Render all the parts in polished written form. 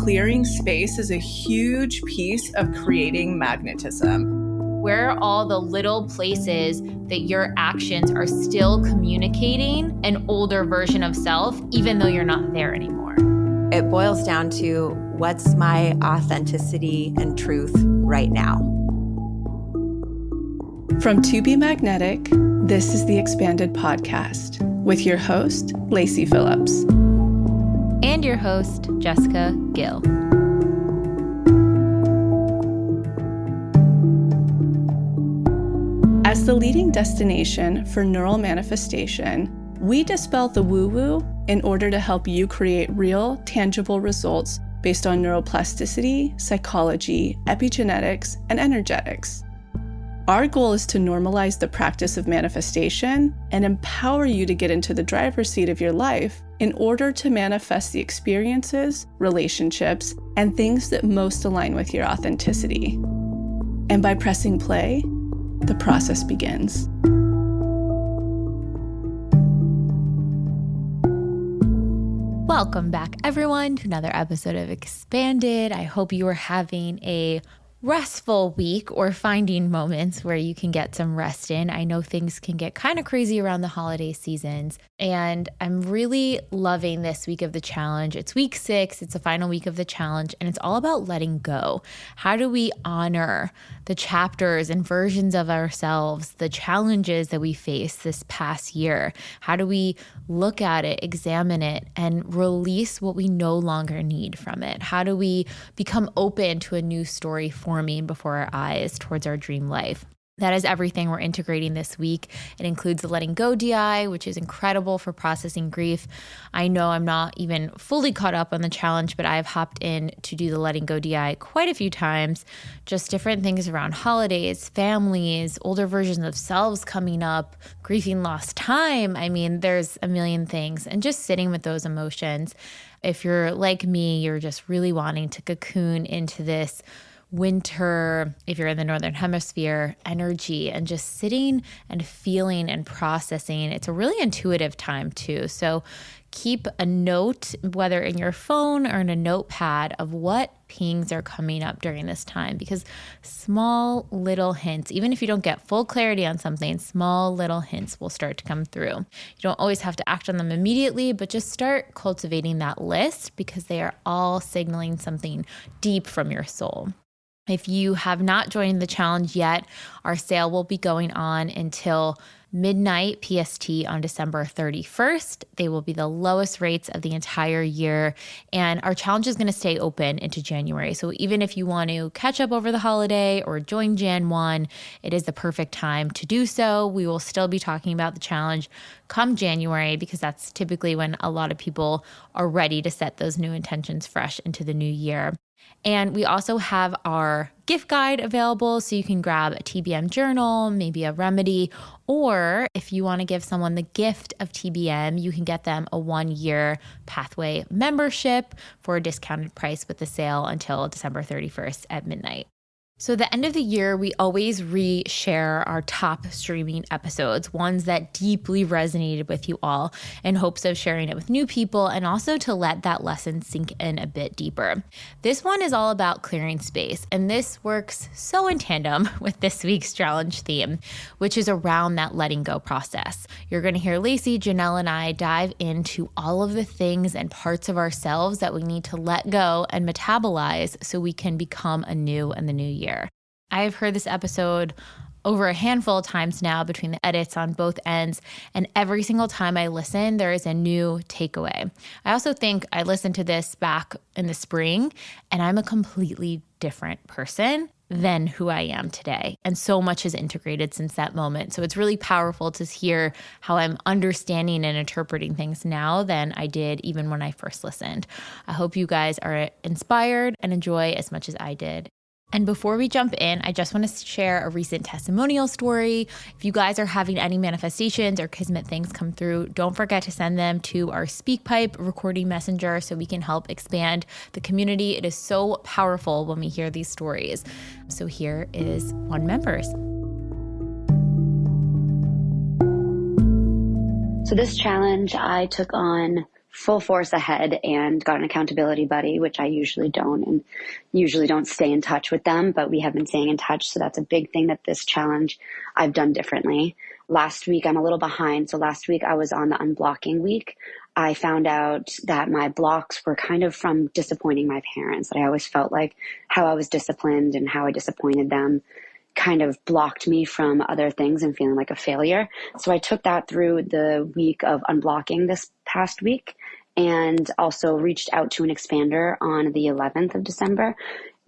clearing space is a huge piece of creating magnetism. Where are all the little places that your actions are still communicating an older version of self, even though you're not there anymore? It boils down to what's my authenticity and truth right now. From To Be Magnetic, this is the Expanded Podcast with your host, Lacy Phillips. And your host, Jessica Gill. As the leading destination for neural manifestation, we dispel the woo-woo in order to help you create real, tangible results based on neuroplasticity, psychology, epigenetics, and energetics. Our goal is to normalize the practice of manifestation and empower you to get into the driver's seat of your life in order to manifest the experiences, relationships, and things that most align with your authenticity. And by pressing play, the process begins. Welcome back, everyone, to another episode of Expanded. I hope you are having a restful week or finding moments where you can get some rest in. I know things can get kind of crazy around the holiday seasons, and I'm really loving this week of the challenge. It's week 6. It's the final week of the challenge, and it's all about letting go. How do we honor the chapters and versions of ourselves, the challenges that we faced this past year? How do we look at it, examine it, and release what we no longer need from it? How do we become open to a new story forming before our eyes towards our dream life? That is everything we're integrating this week. It includes the Letting Go DI, which is incredible for processing grief. I know I'm not even fully caught up on the challenge, but I've hopped in to do the Letting Go DI quite a few times. Just different things around holidays, families, older versions of selves coming up, grieving lost time. I mean, there's a million things. And just sitting with those emotions. If you're like me, you're just really wanting to cocoon into this winter, if you're in the Northern Hemisphere, energy and just sitting and feeling and processing. It's a really intuitive time too. So keep a note, whether in your phone or in a notepad, of what pings are coming up during this time, because small little hints, even if you don't get full clarity on something, small little hints will start to come through. You don't always have to act on them immediately, but just start cultivating that list because they are all signaling something deep from your soul. If you have not joined the challenge yet, our sale will be going on until midnight PST on December 31st. They will be the lowest rates of the entire year, and our challenge is going to stay open into January. So even if you want to catch up over the holiday or join Jan 1, it is the perfect time to do so. We will still be talking about the challenge come January because that's typically when a lot of people are ready to set those new intentions fresh into the new year. And we also have our gift guide available, so you can grab a TBM journal, maybe a remedy, or if you want to give someone the gift of TBM, you can get them a 1-year Pathway membership for a discounted price with the sale until December 31st at midnight. So the end of the year, we always re-share our top streaming episodes, ones that deeply resonated with you all, in hopes of sharing it with new people and also to let that lesson sink in a bit deeper. This one is all about clearing space, and this works so in tandem with this week's challenge theme, which is around that letting go process. You're going to hear Lacy, Janelle, and I dive into all of the things and parts of ourselves that we need to let go and metabolize so we can become anew in the new year. I've heard this episode over a handful of times now between the edits on both ends, and every single time I listen, there is a new takeaway. I also think I listened to this back in the spring, and I'm a completely different person than who I am today. And so much has integrated since that moment. So it's really powerful to hear how I'm understanding and interpreting things now than I did even when I first listened. I hope you guys are inspired and enjoy as much as I did. And before we jump in, I just want to share a recent testimonial story. If you guys are having any manifestations or kismet things come through, don't forget to send them to our SpeakPipe recording messenger so we can help expand the community. It is so powerful when we hear these stories. So here is one member's. So this challenge I took on full force ahead and got an accountability buddy, which I usually don't, and usually don't stay in touch with them, but we have been staying in touch. So that's a big thing that this challenge I've done differently. Last week, I'm a little behind. So last week I was on the unblocking week. I found out that my blocks were kind of from disappointing my parents, that I always felt like how I was disciplined and how I disappointed them kind of blocked me from other things and feeling like a failure. So I took that through the week of unblocking this past week, and also reached out to an expander on the 11th of December.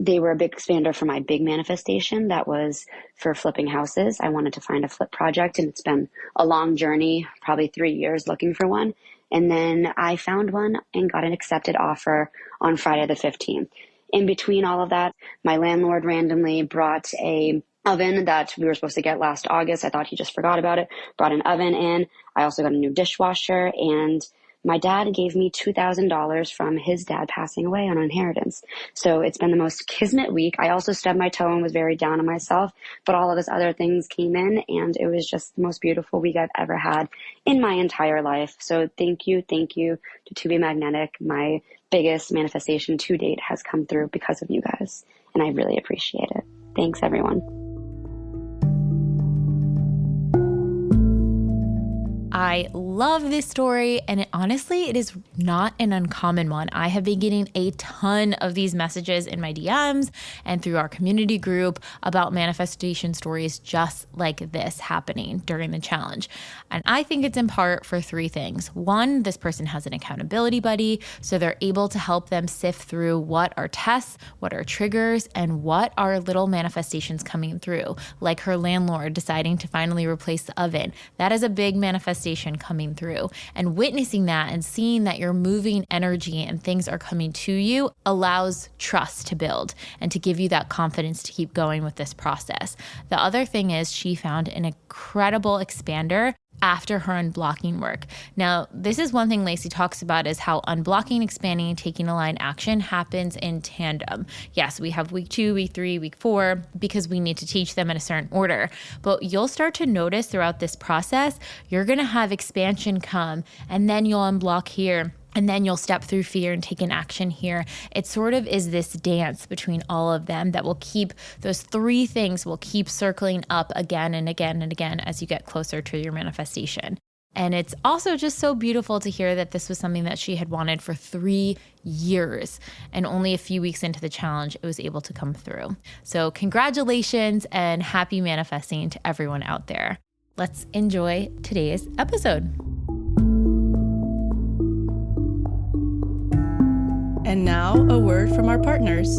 They were a big expander for my big manifestation that was for flipping houses. I wanted to find a flip project, and it's been a long journey, probably 3 years looking for one. And then I found one and got an accepted offer on Friday the 15th. In between all of that, my landlord randomly brought a oven that we were supposed to get last August. I thought he just forgot about it. Brought an oven in. I also got a new dishwasher, and my dad gave me $2,000 from his dad passing away on inheritance. So it's been the most kismet week. I also stubbed my toe and was very down on myself, but all of his other things came in, and it was just the most beautiful week I've ever had in my entire life. So thank you to Be Magnetic. My biggest manifestation to date has come through because of you guys, and I really appreciate it. Thanks, everyone. I love this story, and honestly, it is not an uncommon one. I have been getting a ton of these messages in my DMs and through our community group about manifestation stories just like this happening during the challenge. And I think it's in part for three things. One, this person has an accountability buddy, so they're able to help them sift through what are tests, what are triggers, and what are little manifestations coming through, like her landlord deciding to finally replace the oven. That is a big manifestation coming through, and witnessing that and seeing that you're moving energy and things are coming to you allows trust to build and to give you that confidence to keep going with this process. The other thing is she found an incredible expander after her unblocking work. Now, this is one thing Lacy talks about, is how unblocking, expanding, and taking aligned action happens in tandem. Yes, we have week 2, week 3, week 4, because we need to teach them in a certain order. But you'll start to notice throughout this process, you're going to have expansion come, and then you'll unblock here. And then you'll step through fear and take an action here. It sort of is this dance between all of them that will keep, those three things will keep circling up again and again and again as you get closer to your manifestation. And it's also just so beautiful to hear that this was something that she had wanted for 3 years. And only a few weeks into the challenge, it was able to come through. So congratulations and happy manifesting to everyone out there. Let's enjoy today's episode. And now, a word from our partners.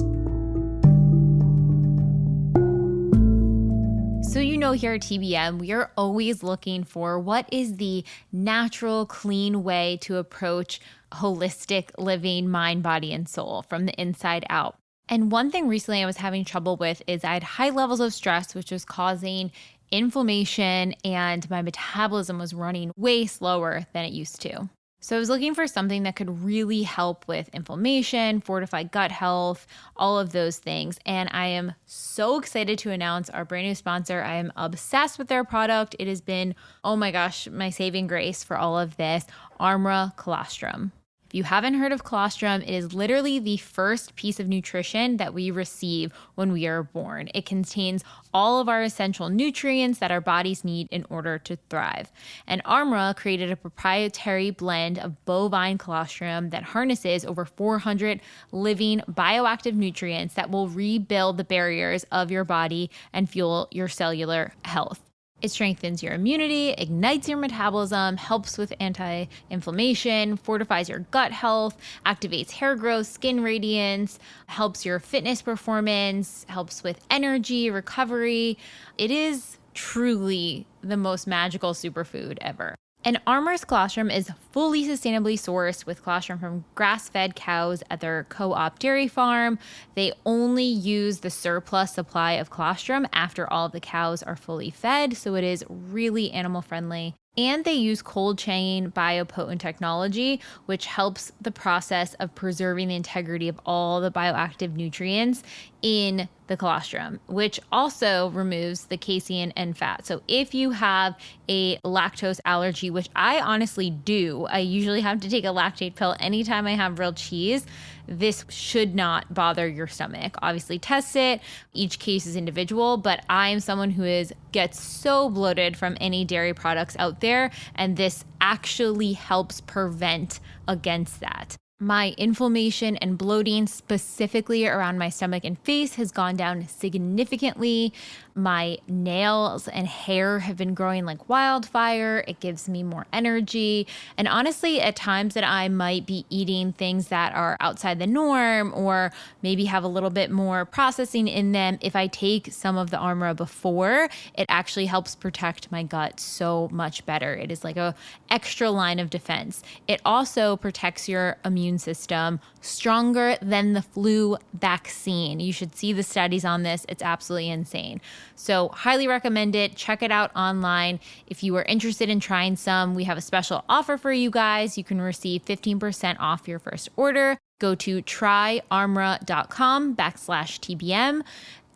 So here at TBM, we are always looking for what is the natural, clean way to approach holistic living, mind, body, and soul from the inside out. And one thing recently I was having trouble with is I had high levels of stress, which was causing inflammation, and my metabolism was running way slower than it used to. So I was looking for something that could really help with inflammation, fortify gut health, all of those things. And I am so excited to announce our brand new sponsor. I am obsessed with their product. It has been, oh my gosh, my saving grace for all of this, Armra Colostrum. If you haven't heard of colostrum, it is literally the first piece of nutrition that we receive when we are born. It contains all of our essential nutrients that our bodies need in order to thrive. And Armra created a proprietary blend of bovine colostrum that harnesses over 400 living bioactive nutrients that will rebuild the barriers of your body and fuel your cellular health. It strengthens your immunity, ignites your metabolism, helps with anti-inflammation, fortifies your gut health, activates hair growth, skin radiance, helps your fitness performance, helps with energy, recovery. It is truly the most magical superfood ever. And Armra's colostrum is fully sustainably sourced with colostrum from grass-fed cows at their co-op dairy farm. They only use the surplus supply of colostrum after all of the cows are fully fed, so it is really animal friendly. And they use cold chain biopotent technology, which helps the process of preserving the integrity of all the bioactive nutrients in the colostrum, which also removes the casein and fat. So if you have a lactose allergy, which I honestly do, I usually have to take a lactate pill anytime I have real cheese. This should not bother your stomach. Obviously test it. Each case is individual, but I'm someone who gets so bloated from any dairy products out there, and this actually helps prevent against that. My inflammation and bloating specifically around my stomach and face has gone down significantly. My nails and hair have been growing like wildfire. It gives me more energy. And honestly, at times that I might be eating things that are outside the norm or maybe have a little bit more processing in them, if I take some of the Armra before, it actually helps protect my gut so much better. It is like a extra line of defense. It also protects your immune system stronger than the flu vaccine. You should see the studies on this. It's absolutely insane. So highly recommend it. Check it out online. If you are interested in trying some, we have a special offer for you guys. You can receive 15% off your first order. Go to tryarmra.com/TBM.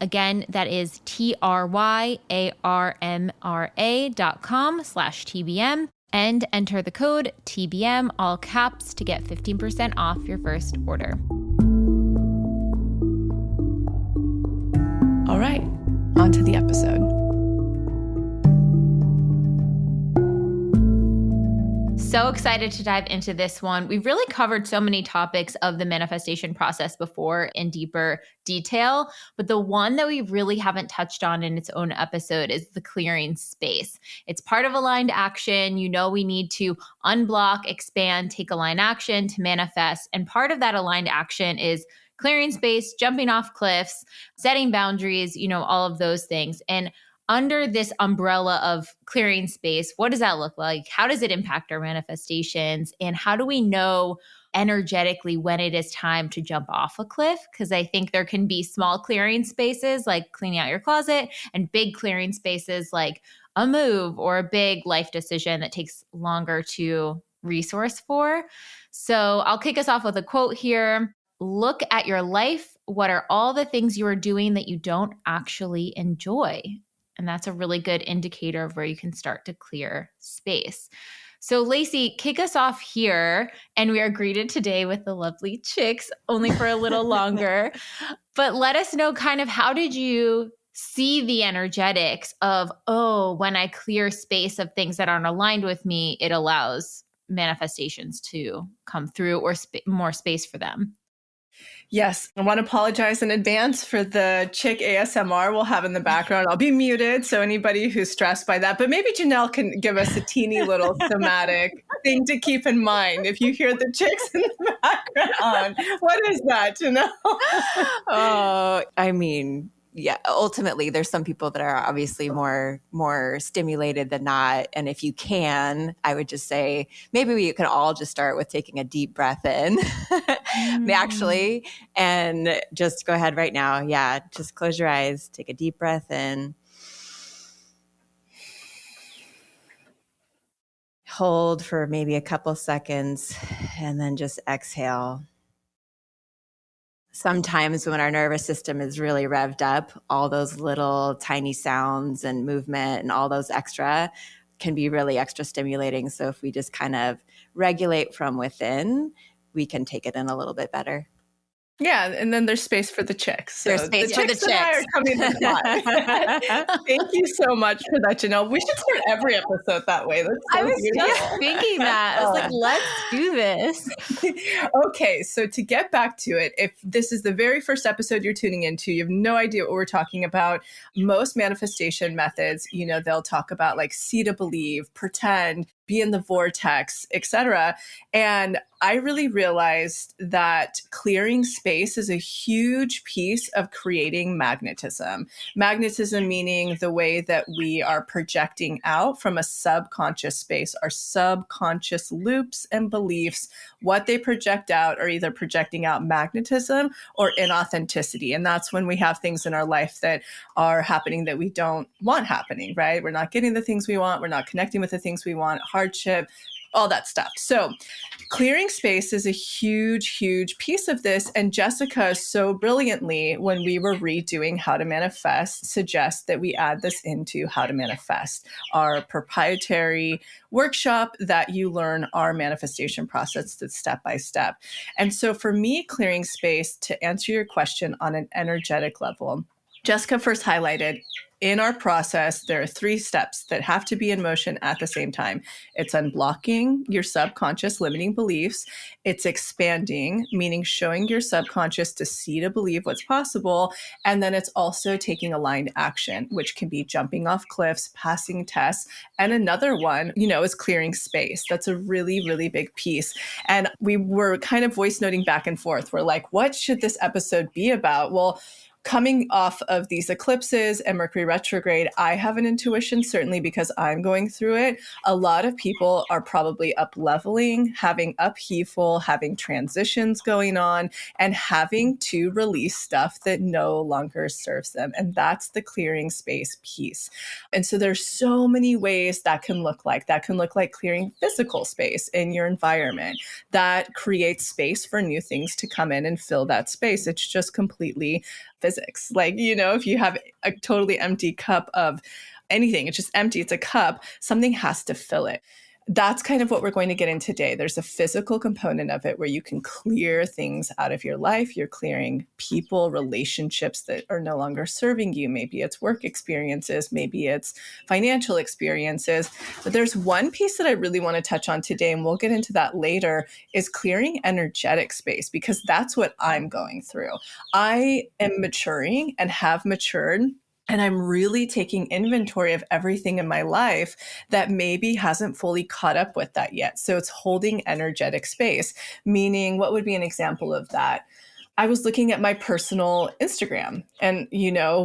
Again, that is tryarmra.com/TBM. And enter the code TBM, all caps, to get 15% off your first order. All right, on to the episode. So excited to dive into this one. We've really covered so many topics of the manifestation process before in deeper detail, but the one that we really haven't touched on in its own episode is the clearing space. It's part of aligned action. You know, we need to unblock, expand, take aligned action to manifest. And part of that aligned action is clearing space, jumping off cliffs, setting boundaries, all of those things. And under this umbrella of clearing space, what does that look like? How does it impact our manifestations? And how do we know energetically when it is time to jump off a cliff? Because I think there can be small clearing spaces like cleaning out your closet and big clearing spaces like a move or a big life decision that takes longer to resource for. So I'll kick us off with a quote here. Look at your life. What are all the things you are doing that you don't actually enjoy? And that's a really good indicator of where you can start to clear space. So Lacy, kick us off here. And we are greeted today with the lovely chicks, only for a little longer. But let us know kind of, how did you see the energetics of, when I clear space of things that aren't aligned with me, it allows manifestations to come through or more space for them? Yes, I want to apologize in advance for the chick ASMR we'll have in the background. I'll be muted, so anybody who's stressed by that. But maybe Janelle can give us a teeny little thematic thing to keep in mind. If you hear the chicks in the background, what is that, Janelle? Yeah, ultimately, there's some people that are obviously more stimulated than not. And if you can, I would just say maybe we can all just start with taking a deep breath in, actually, and just go ahead right now. Yeah, just close your eyes, take a deep breath in. Hold for maybe a couple seconds, and then just exhale. Sometimes when our nervous system is really revved up, all those little tiny sounds and movement and all those extra can be really extra stimulating. So if we just kind of regulate from within, we can take it in a little bit better. Yeah, and then there's space for the chicks. So there's space for the chicks. And I are coming to the Thank you so much for that, Janelle. We should start every episode that way. That's so I was beautiful. just thinking that. I was like, let's do this. Okay, so to get back to it, if this is the very first episode you're tuning into, you have no idea what we're talking about. Most manifestation methods, they'll talk about like see to believe, pretend, be in the vortex, etc. And I really realized that clearing space is a huge piece of creating magnetism. Magnetism meaning the way that we are projecting out from a subconscious space, our subconscious loops and beliefs, what they project out are either projecting out magnetism or inauthenticity. And that's when we have things in our life that are happening that we don't want happening, right? We're not getting the things we want. We're not connecting with the things we want. Hardship, all that stuff. So clearing space is a huge, huge piece of this. And Jessica so brilliantly, when we were redoing How to Manifest, suggests that we add this into How to Manifest, our proprietary workshop that you learn our manifestation process that's step by step. And so for me, clearing space, to answer your question on an energetic level, Jessica first highlighted in our process, there are 3 steps that have to be in motion at the same time. It's unblocking your subconscious limiting beliefs. It's expanding, meaning showing your subconscious to see to believe what's possible. And then it's also taking aligned action, which can be jumping off cliffs, passing tests. And another one, is clearing space. That's a really, really big piece. And we were kind of voice noting back and forth. We're like, what should this episode be about? Well, coming off of these eclipses and Mercury retrograde, I have an intuition, certainly because I'm going through it. A lot of people are probably up leveling, having upheaval, having transitions going on, and having to release stuff that no longer serves them. And that's the clearing space piece. And so there's so many ways that can look like. That can look like clearing physical space in your environment. That creates space for new things to come in and fill that space. It's just completely physics. Like, if you have a totally empty cup of anything, it's just empty, it's a cup, something has to fill it. That's kind of what we're going to get in today. There's a physical component of it where you can clear things out of your life. You're clearing people, relationships that are no longer serving you. Maybe it's work experiences, maybe it's financial experiences. But there's one piece that I really want to touch on today, and we'll get into that later, is clearing energetic space, because that's what I'm going through. I am maturing and have matured. And I'm really taking inventory of everything in my life that maybe hasn't fully caught up with that yet. So it's holding energetic space, meaning what would be an example of that? I was looking at my personal Instagram and,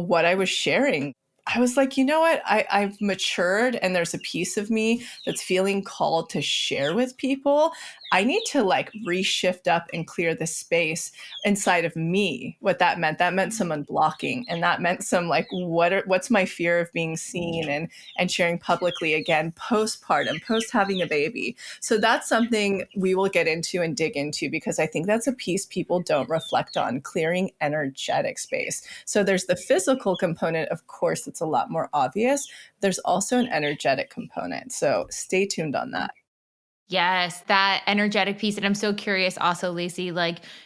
what I was sharing. I was like, you know what? I've matured and there's a piece of me that's feeling called to share with people. I need to reshift up and clear the space inside of me. What that meant some unblocking, and that meant some what's my fear of being seen and sharing publicly again, postpartum, post having a baby. So that's something we will get into and dig into, because I think that's a piece people don't reflect on, clearing energetic space. So there's the physical component, of course, it's a lot more obvious. There's also an energetic component. So stay tuned on that. Yes, that energetic piece. And I'm so curious also, Lacy,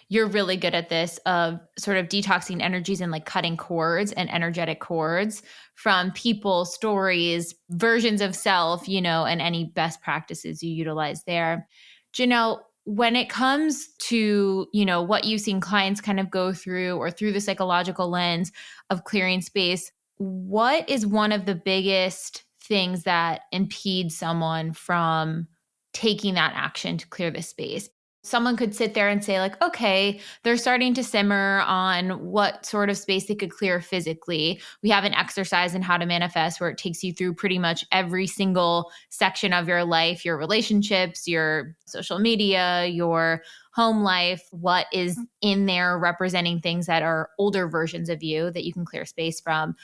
you're really good at this of sort of detoxing energies and cutting cords and energetic cords from people, stories, versions of self, and any best practices you utilize there. Janelle, when it comes to, what you've seen clients kind of go through or through the psychological lens of clearing space, what is one of the biggest things that impede someone from taking that action to clear the space? Someone could sit there and say okay, they're starting to simmer on what sort of space they could clear physically. We have an exercise in How to Manifest where it takes you through pretty much every single section of your life, your relationships, your social media, your home life, what is in there representing things that are older versions of you that you can clear space from.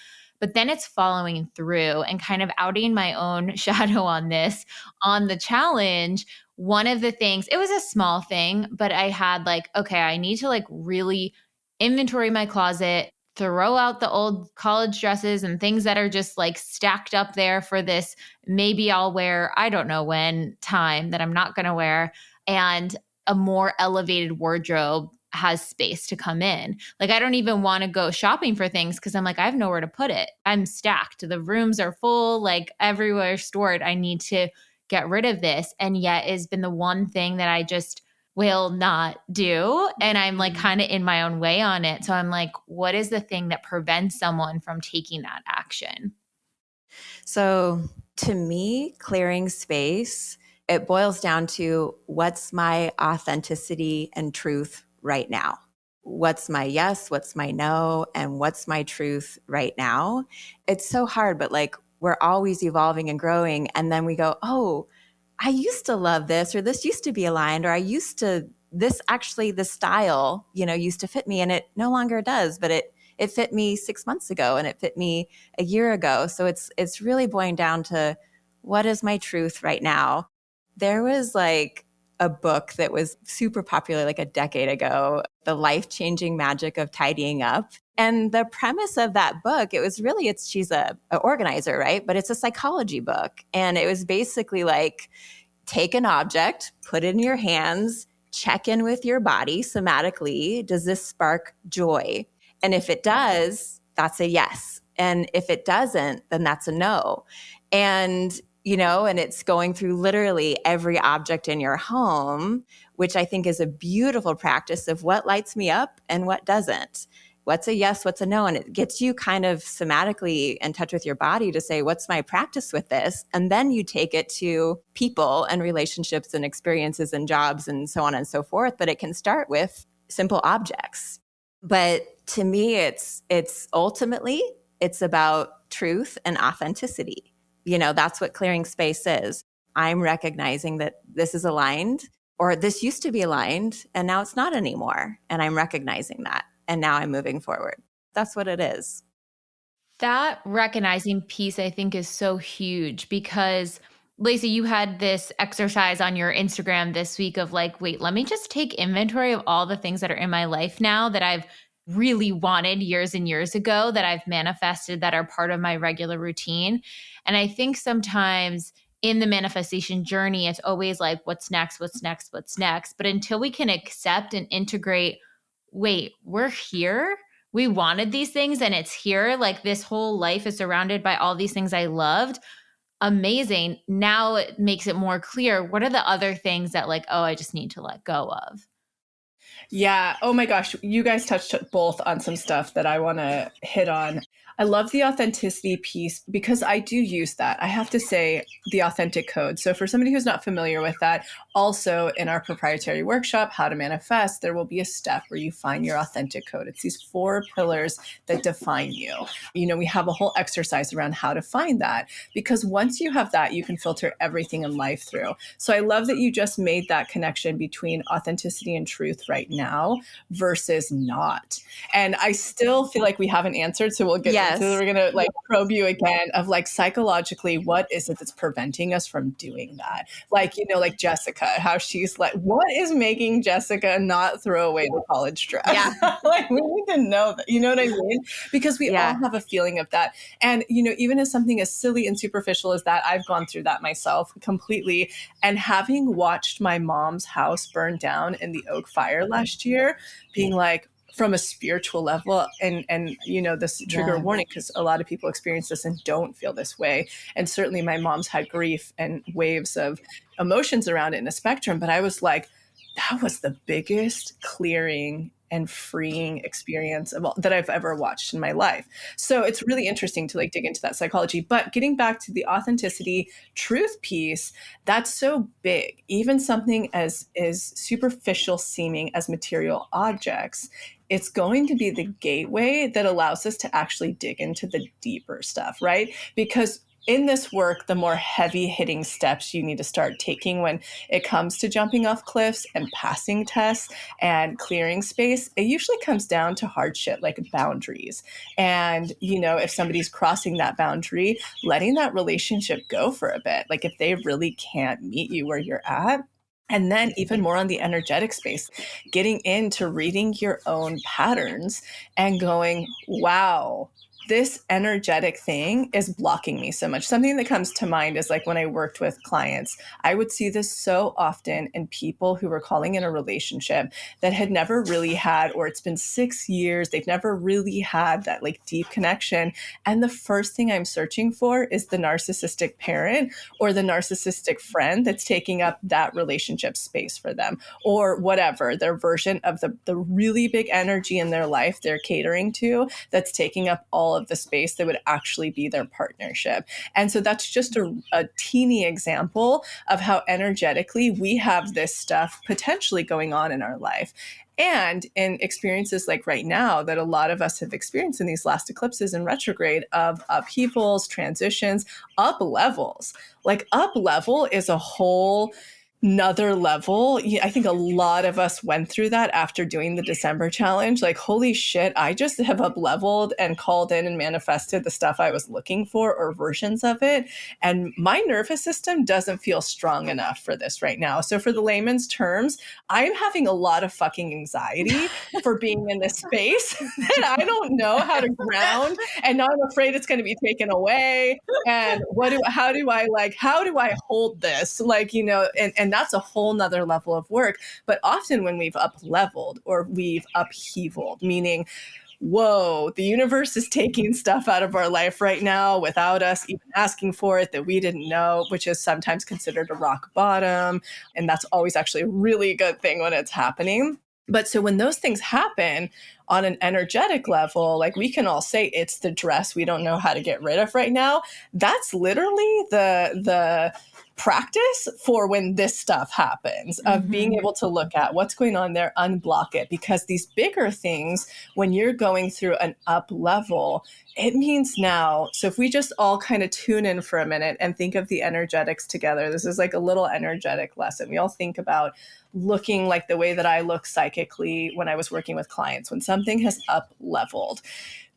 But then it's following through and kind of outing my own shadow on this, on the challenge. One of the things, it was a small thing, but I had okay, I need to really inventory my closet, throw out the old college dresses and things that are just stacked up there for this, maybe I'll wear, I don't know when, time that I'm not going to wear, and a more elevated wardrobe has space to come in. I don't even want to go shopping for things because I'm I have nowhere to put it. I'm stacked. The rooms are full, everywhere stored. I need to get rid of this. And yet it's been the one thing that I just will not do. And I'm kind of in my own way on it. So I'm what is the thing that prevents someone from taking that action? So to me, clearing space, it boils down to what's my authenticity and truth right now. What's my yes, what's my no, and what's my truth right now? It's so hard, but we're always evolving and growing. And then we go, oh, I used to love this, or this used to be aligned, or I used to, this style, used to fit me, and it no longer does, but it fit me 6 months ago and it fit me a year ago. So it's really boiling down to what is my truth right now? There was like a book that was super popular like a decade ago, The Life-Changing Magic of Tidying Up. And the premise of that book, she's a organizer, right? But it's a psychology book. And it was basically like, take an object, put it in your hands, check in with your body somatically. Does this spark joy? And if it does, that's a yes. And if it doesn't, then that's a no. And and it's going through literally every object in your home, which I think is a beautiful practice of what lights me up and what doesn't. What's a yes, what's a no? And it gets you kind of somatically in touch with your body to say, what's my practice with this? And then you take it to people and relationships and experiences and jobs and so on and so forth. But it can start with simple objects. But to me, it's ultimately, it's about truth and authenticity. That's what clearing space is. I'm recognizing that this is aligned, or this used to be aligned, and now it's not anymore. And I'm recognizing that. And now I'm moving forward. That's what it is. That recognizing piece, I think, is so huge because, Lacy, you had this exercise on your Instagram this week of like, wait, let me just take inventory of all the things that are in my life now that I've really wanted years and years ago, that I've manifested, that are part of my regular routine. And I think sometimes in the manifestation journey, it's always like, what's next, what's next, what's next. But until we can accept and integrate, wait, we're here. We wanted these things and it's here. Like this whole life is surrounded by all these things I loved. Amazing. Now it makes it more clear. What are the other things that like, oh, I just need to let go of? Yeah. Oh my gosh. You guys touched both on some stuff that I want to hit on. I love the authenticity piece because I do use that. I have to say the authentic code. So for somebody who's not familiar with that, also in our proprietary workshop, How to Manifest, there will be a step where you find your authentic code. It's these 4 pillars that define you. We have a whole exercise around how to find that, because once you have that, you can filter everything in life through. So I love that you just made that connection between authenticity and truth right now versus not. And I still feel like we haven't answered, so we'll get into it. We're going to like probe you again of like psychologically, what is it that's preventing us from doing that? Like, like Jessica, how she's like, what is making Jessica not throw away the college dress? Yeah. Like we need to know that, you know what I mean? Because we all have a feeling of that. And, even as something as silly and superficial as that, I've gone through that myself completely. And having watched my mom's house burn down in the Oak Fire last year, being like, from a spiritual level, and this trigger warning, because a lot of people experience this and don't feel this way. And certainly my mom's had grief and waves of emotions around it in a spectrum. But I was like, that was the biggest clearing and freeing experience that I've ever watched in my life. So it's really interesting to like dig into that psychology. But getting back to the authenticity truth piece, that's so big. Even something as superficial seeming as material objects, it's going to be the gateway that allows us to actually dig into the deeper stuff, right? Because in this work, the more heavy hitting steps you need to start taking when it comes to jumping off cliffs and passing tests and clearing space, it usually comes down to hard shit like boundaries. And, if somebody's crossing that boundary, letting that relationship go for a bit, like if they really can't meet you where you're at. And then even more on the energetic space, getting into reading your own patterns and going, wow, this energetic thing is blocking me so much. Something that comes to mind is like when I worked with clients, I would see this so often in people who were calling in a relationship that had never really had, or it's been 6 years, they've never really had that like deep connection. And the first thing I'm searching for is the narcissistic parent or the narcissistic friend that's taking up that relationship space for them, or whatever, their version of the really big energy in their life they're catering to that's taking up all of the space that would actually be their partnership. And so that's just a teeny example of how energetically we have this stuff potentially going on in our life. And in experiences like right now that a lot of us have experienced in these last eclipses in retrograde of upheavals, transitions, up levels. Like up level is a whole another level. I think a lot of us went through that after doing the December challenge. Like, holy shit, I just have up leveled and called in and manifested the stuff I was looking for, or versions of it. And my nervous system doesn't feel strong enough for this right now. So for the layman's terms, I'm having a lot of fucking anxiety for being in this space that I don't know how to ground. And now I'm afraid it's going to be taken away. And how do I hold this? Like, and that's a whole nother level of work. But often when we've up leveled or we've upheavaled, meaning, whoa, the universe is taking stuff out of our life right now without us even asking for it that we didn't know, which is sometimes considered a rock bottom. And that's always actually a really good thing when it's happening. But so when those things happen on an energetic level, like we can all say it's the dress we don't know how to get rid of right now. That's literally the practice for when this stuff happens, of being able to look at what's going on there, unblock it. Because these bigger things, when you're going through an up level, it means now. So if we just all kind of tune in for a minute and think of the energetics together, this is like a little energetic lesson. We all think about looking like the way that I look psychically when I was working with clients, when something has up leveled.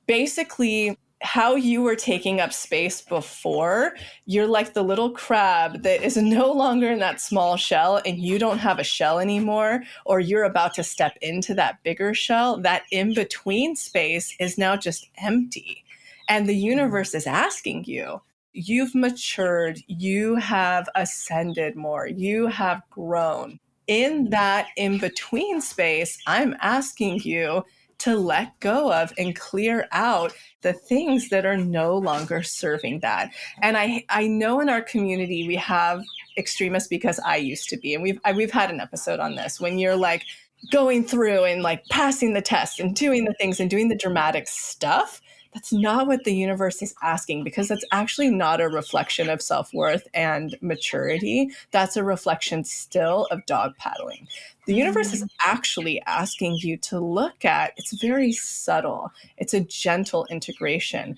Basically, how you were taking up space before, you're like the little crab that is no longer in that small shell and you don't have a shell anymore, or you're about to step into that bigger shell. That in between space is now just empty. And the universe is asking you, you've matured, you have ascended more, you have grown. In that in between space, I'm asking you to let go of and clear out the things that are no longer serving that. And I know in our community we have extremists, because I used to be, and we've had an episode on this, when you're like going through and like passing the test and doing the things and doing the dramatic stuff. That's not what the universe is asking, because that's actually not a reflection of self-worth and maturity. That's a reflection still of dog paddling. The universe is actually asking you to look at, it's very subtle. It's a gentle integration.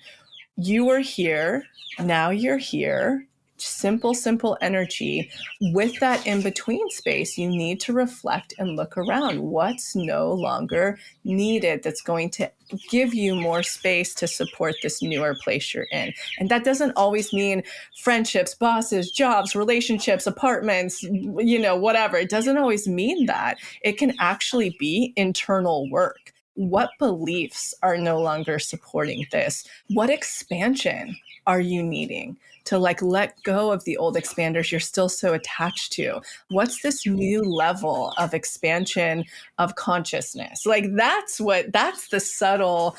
You were here, now you're here. Simple energy. With that in-between space, you need to reflect and look around. What's no longer needed that's going to give you more space to support this newer place you're in? And that doesn't always mean friendships, bosses, jobs, relationships, apartments, whatever. It doesn't always mean that. It can actually be internal work. What beliefs are no longer supporting this? What expansion are you needing to like let go of the old expanders you're still so attached to? What's this new level of expansion of consciousness? Like that's the subtle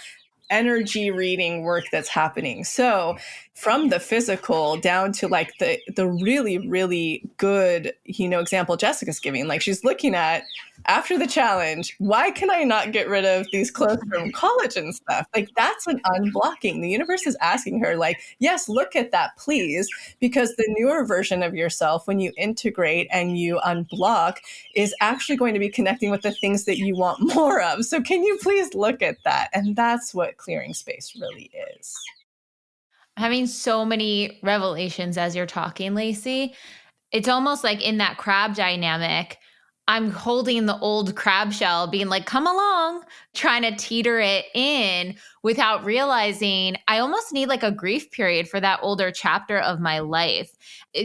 energy reading work that's happening. So from the physical down to like the really, really good, example Jessica's giving, like she's looking at, after the challenge, why can I not get rid of these clothes from college and stuff? Like that's an unblocking. The universe is asking her, like, yes, look at that, please, because the newer version of yourself, when you integrate and you unblock, is actually going to be connecting with the things that you want more of. So can you please look at that? And that's what clearing space really is. Having so many revelations as you're talking, Lacy. It's almost like in that crab dynamic, I'm holding the old crab shell, being like, come along, trying to teeter it in without realizing I almost need like a grief period for that older chapter of my life.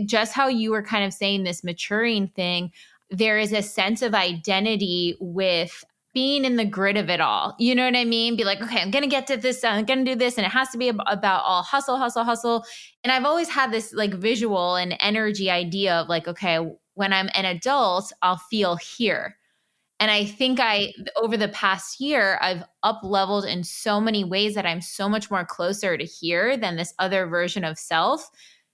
Just how you were kind of saying this maturing thing, there is a sense of identity with being in the grid of it all. You know what I mean? Be like, okay, I'm going to get to this, I'm going to do this. And it has to be about all hustle, hustle, hustle. And I've always had this like visual and energy idea of like, okay, when I'm an adult, I'll feel here. And I think over the past year, I've up leveled in so many ways that I'm so much more closer to here than this other version of self.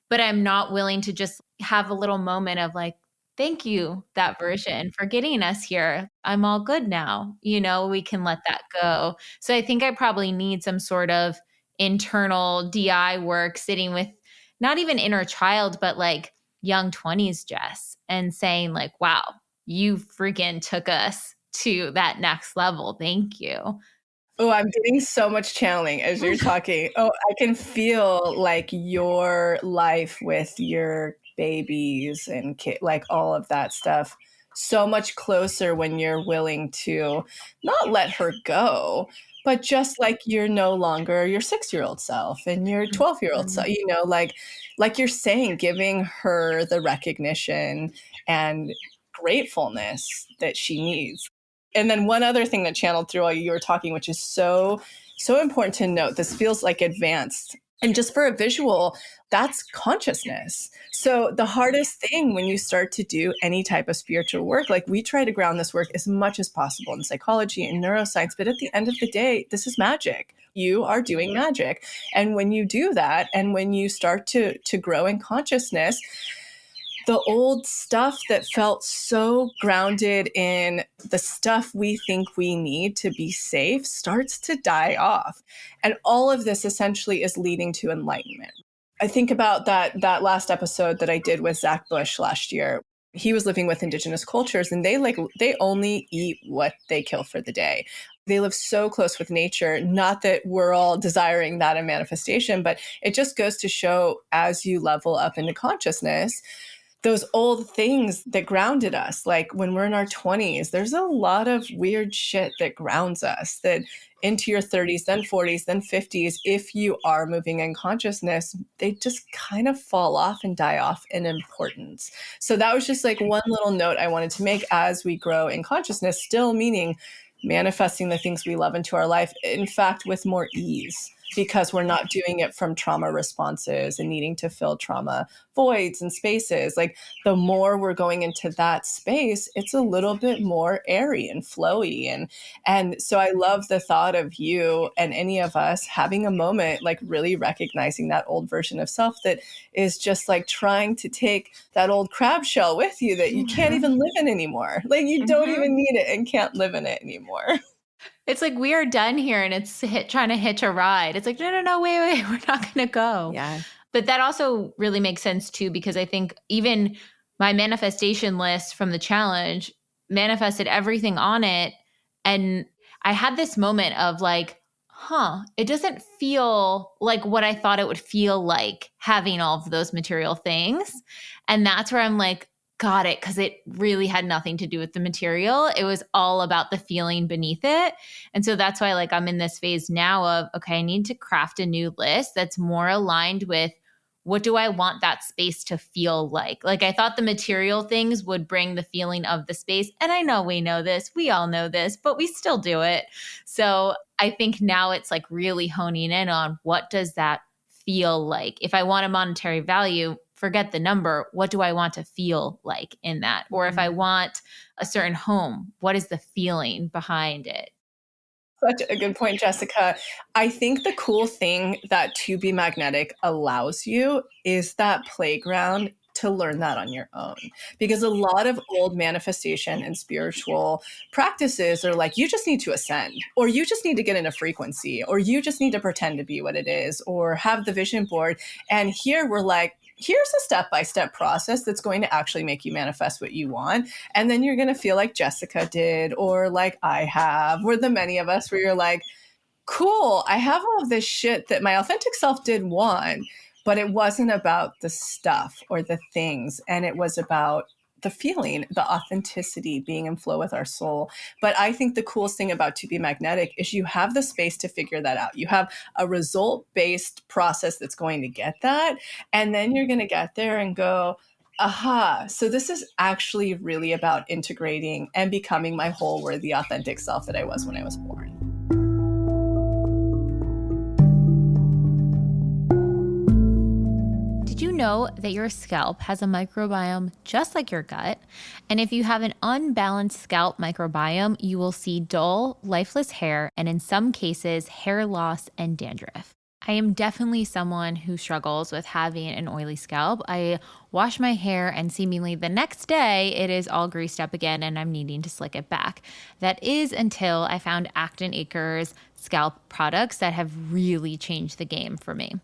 But I'm not willing to just have a little moment of like, thank you, that version, for getting us here. I'm all good now. We can let that go. So I think I probably need some sort of internal DI work, sitting with not even inner child, but like young 20s Jess, and saying like, wow, you freaking took us to that next level. Thank you. Oh, I'm getting so much channeling as you're talking. Oh, I can feel like your life with your babies and like all of that stuff so much closer when you're willing to not let her go, but just like you're no longer your 6-year-old self and your 12-year-old self, like you're saying, giving her the recognition and gratefulness that she needs. And then one other thing that channeled through while you were talking, which is so important to note, this feels like advanced. And just for a visual, that's consciousness. So the hardest thing when you start to do any type of spiritual work, like we try to ground this work as much as possible in psychology and neuroscience, but at the end of the day, this is magic. You are doing magic. And when you do that, and when you start to grow in consciousness, the old stuff that felt so grounded in the stuff we think we need to be safe starts to die off. And all of this essentially is leading to enlightenment. I think about that last episode that I did with Zach Bush last year. He was living with indigenous cultures, and they only eat what they kill for the day. They live so close with nature. Not that we're all desiring that in manifestation, but it just goes to show, as you level up into consciousness, those old things that grounded us, like when we're in our 20s, there's a lot of weird shit that grounds us, that into your 30s, then 40s, then 50s, if you are moving in consciousness, they just kind of fall off and die off in importance. So that was just like one little note I wanted to make as we grow in consciousness, still meaning manifesting the things we love into our life, in fact, with more ease, because we're not doing it from trauma responses and needing to fill trauma voids and spaces. Like the more we're going into that space, it's a little bit more airy and flowy. And so I love the thought of you and any of us having a moment, like really recognizing that old version of self that is just like trying to take that old crab shell with you that you can't even live in anymore. Like you don't even need it and can't live in it anymore. It's like, we are done here, and it's trying to hitch a ride. It's like, no, wait, we're not going to go. Yeah. But that also really makes sense too, because I think even my manifestation list from the challenge manifested everything on it. And I had this moment of like, it doesn't feel like what I thought it would feel like having all of those material things. And that's where I'm like, got it, because it really had nothing to do with the material. It was all about the feeling beneath it. And so that's why like I'm in this phase now of, okay, I need to craft a new list that's more aligned with what do I want that space to feel like? Like I thought the material things would bring the feeling of the space. And I know we know this, we all know this, but we still do it. So I think now it's like really honing in on what does that feel like? If I want a monetary value, forget the number. What do I want to feel like in that? Or if I want a certain home, what is the feeling behind it? Such a good point, Jessica. I think the cool thing that To Be Magnetic allows you is that playground to learn that on your own. Because a lot of old manifestation and spiritual practices are like, you just need to ascend, or you just need to get in a frequency, or you just need to pretend to be what it is, or have the vision board. And here we're like, here's a step-by-step process that's going to actually make you manifest what you want. And then you're going to feel like Jessica did, or like I have, or the many of us, where you're like, cool, I have all of this shit that my authentic self did want, but it wasn't about the stuff or the things. And it was about the feeling, the authenticity, being in flow with our soul. But I think the coolest thing about To Be Magnetic is you have the space to figure that out. You have a result-based process that's going to get that. And then you're going to get there and go, aha, so this is actually really about integrating and becoming my whole worthy, authentic self that I was when I was born. Did you know that your scalp has a microbiome just like your gut? And if you have an unbalanced scalp microbiome, you will see dull, lifeless hair, and in some cases, hair loss and dandruff. I am definitely someone who struggles with having an oily scalp. I wash my hair and seemingly the next day it is all greased up again and I'm needing to slick it back. That is until I found Acton Acres scalp products that have really changed the game for me.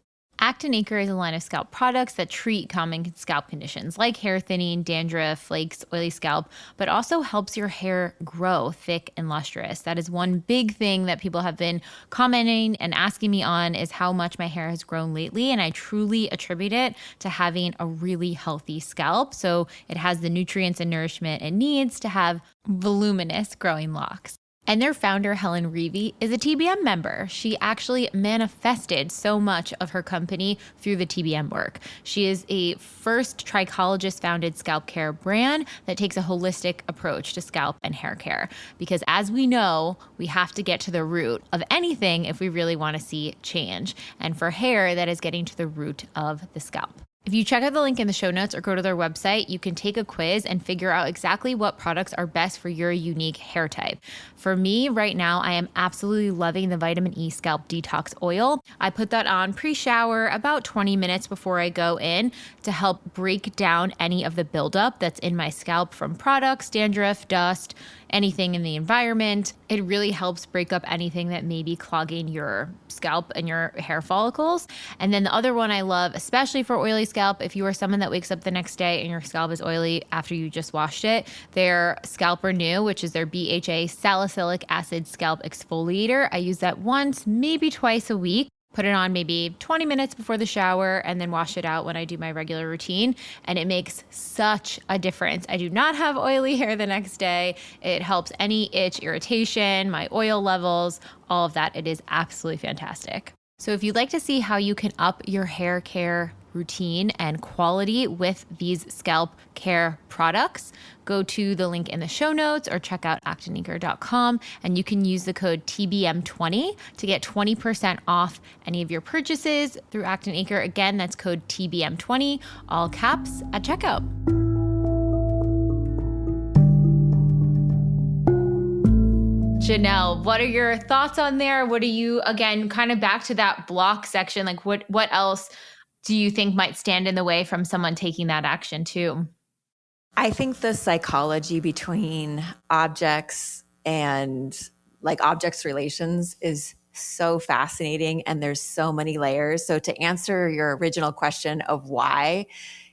Acton Acre is a line of scalp products that treat common scalp conditions like hair thinning, dandruff, flakes, oily scalp, but also helps your hair grow thick and lustrous. That is one big thing that people have been commenting and asking me on, is how much my hair has grown lately. And I truly attribute it to having a really healthy scalp. So it has the nutrients and nourishment it needs to have voluminous growing locks. And their founder, Helen Reevey, is a TBM member. She actually manifested so much of her company through the TBM work. She is a first trichologist-founded scalp care brand that takes a holistic approach to scalp and hair care. Because as we know, we have to get to the root of anything if we really want to see change. And for hair, that is getting to the root of the scalp. If you check out the link in the show notes or go to their website, you can take a quiz and figure out exactly what products are best for your unique hair type. For me, right now, I am absolutely loving the Vitamin E Scalp Detox Oil. I put that on pre-shower about 20 minutes before I go in to help break down any of the buildup that's in my scalp from products, dandruff, dust, anything in the environment. It really helps break up anything that may be clogging your scalp and your hair follicles. And then the other one I love, especially for oily scalp, if you are someone that wakes up the next day and your scalp is oily after you just washed it, their Scalp Renew, which is their BHA salicylic acid scalp exfoliator. I use that once, maybe twice a week. Put it on maybe 20 minutes before the shower and then wash it out when I do my regular routine. And it makes such a difference. I do not have oily hair the next day. It helps any itch, irritation, my oil levels, all of that. It is absolutely fantastic. So if you'd like to see how you can up your hair care routine and quality with these scalp care products, go to the link in the show notes or check out actonacre.com, and you can use the code TBM20 to get 20% off any of your purchases through Acton Acre. Again, that's code TBM20, all caps, at checkout. Janelle, what are your thoughts on there? What are you, again, kind of back to that block section, like what else do you think might stand in the way from someone taking that action too? I think the psychology between objects and like objects relations is so fascinating, and there's so many layers. So to answer your original question of why,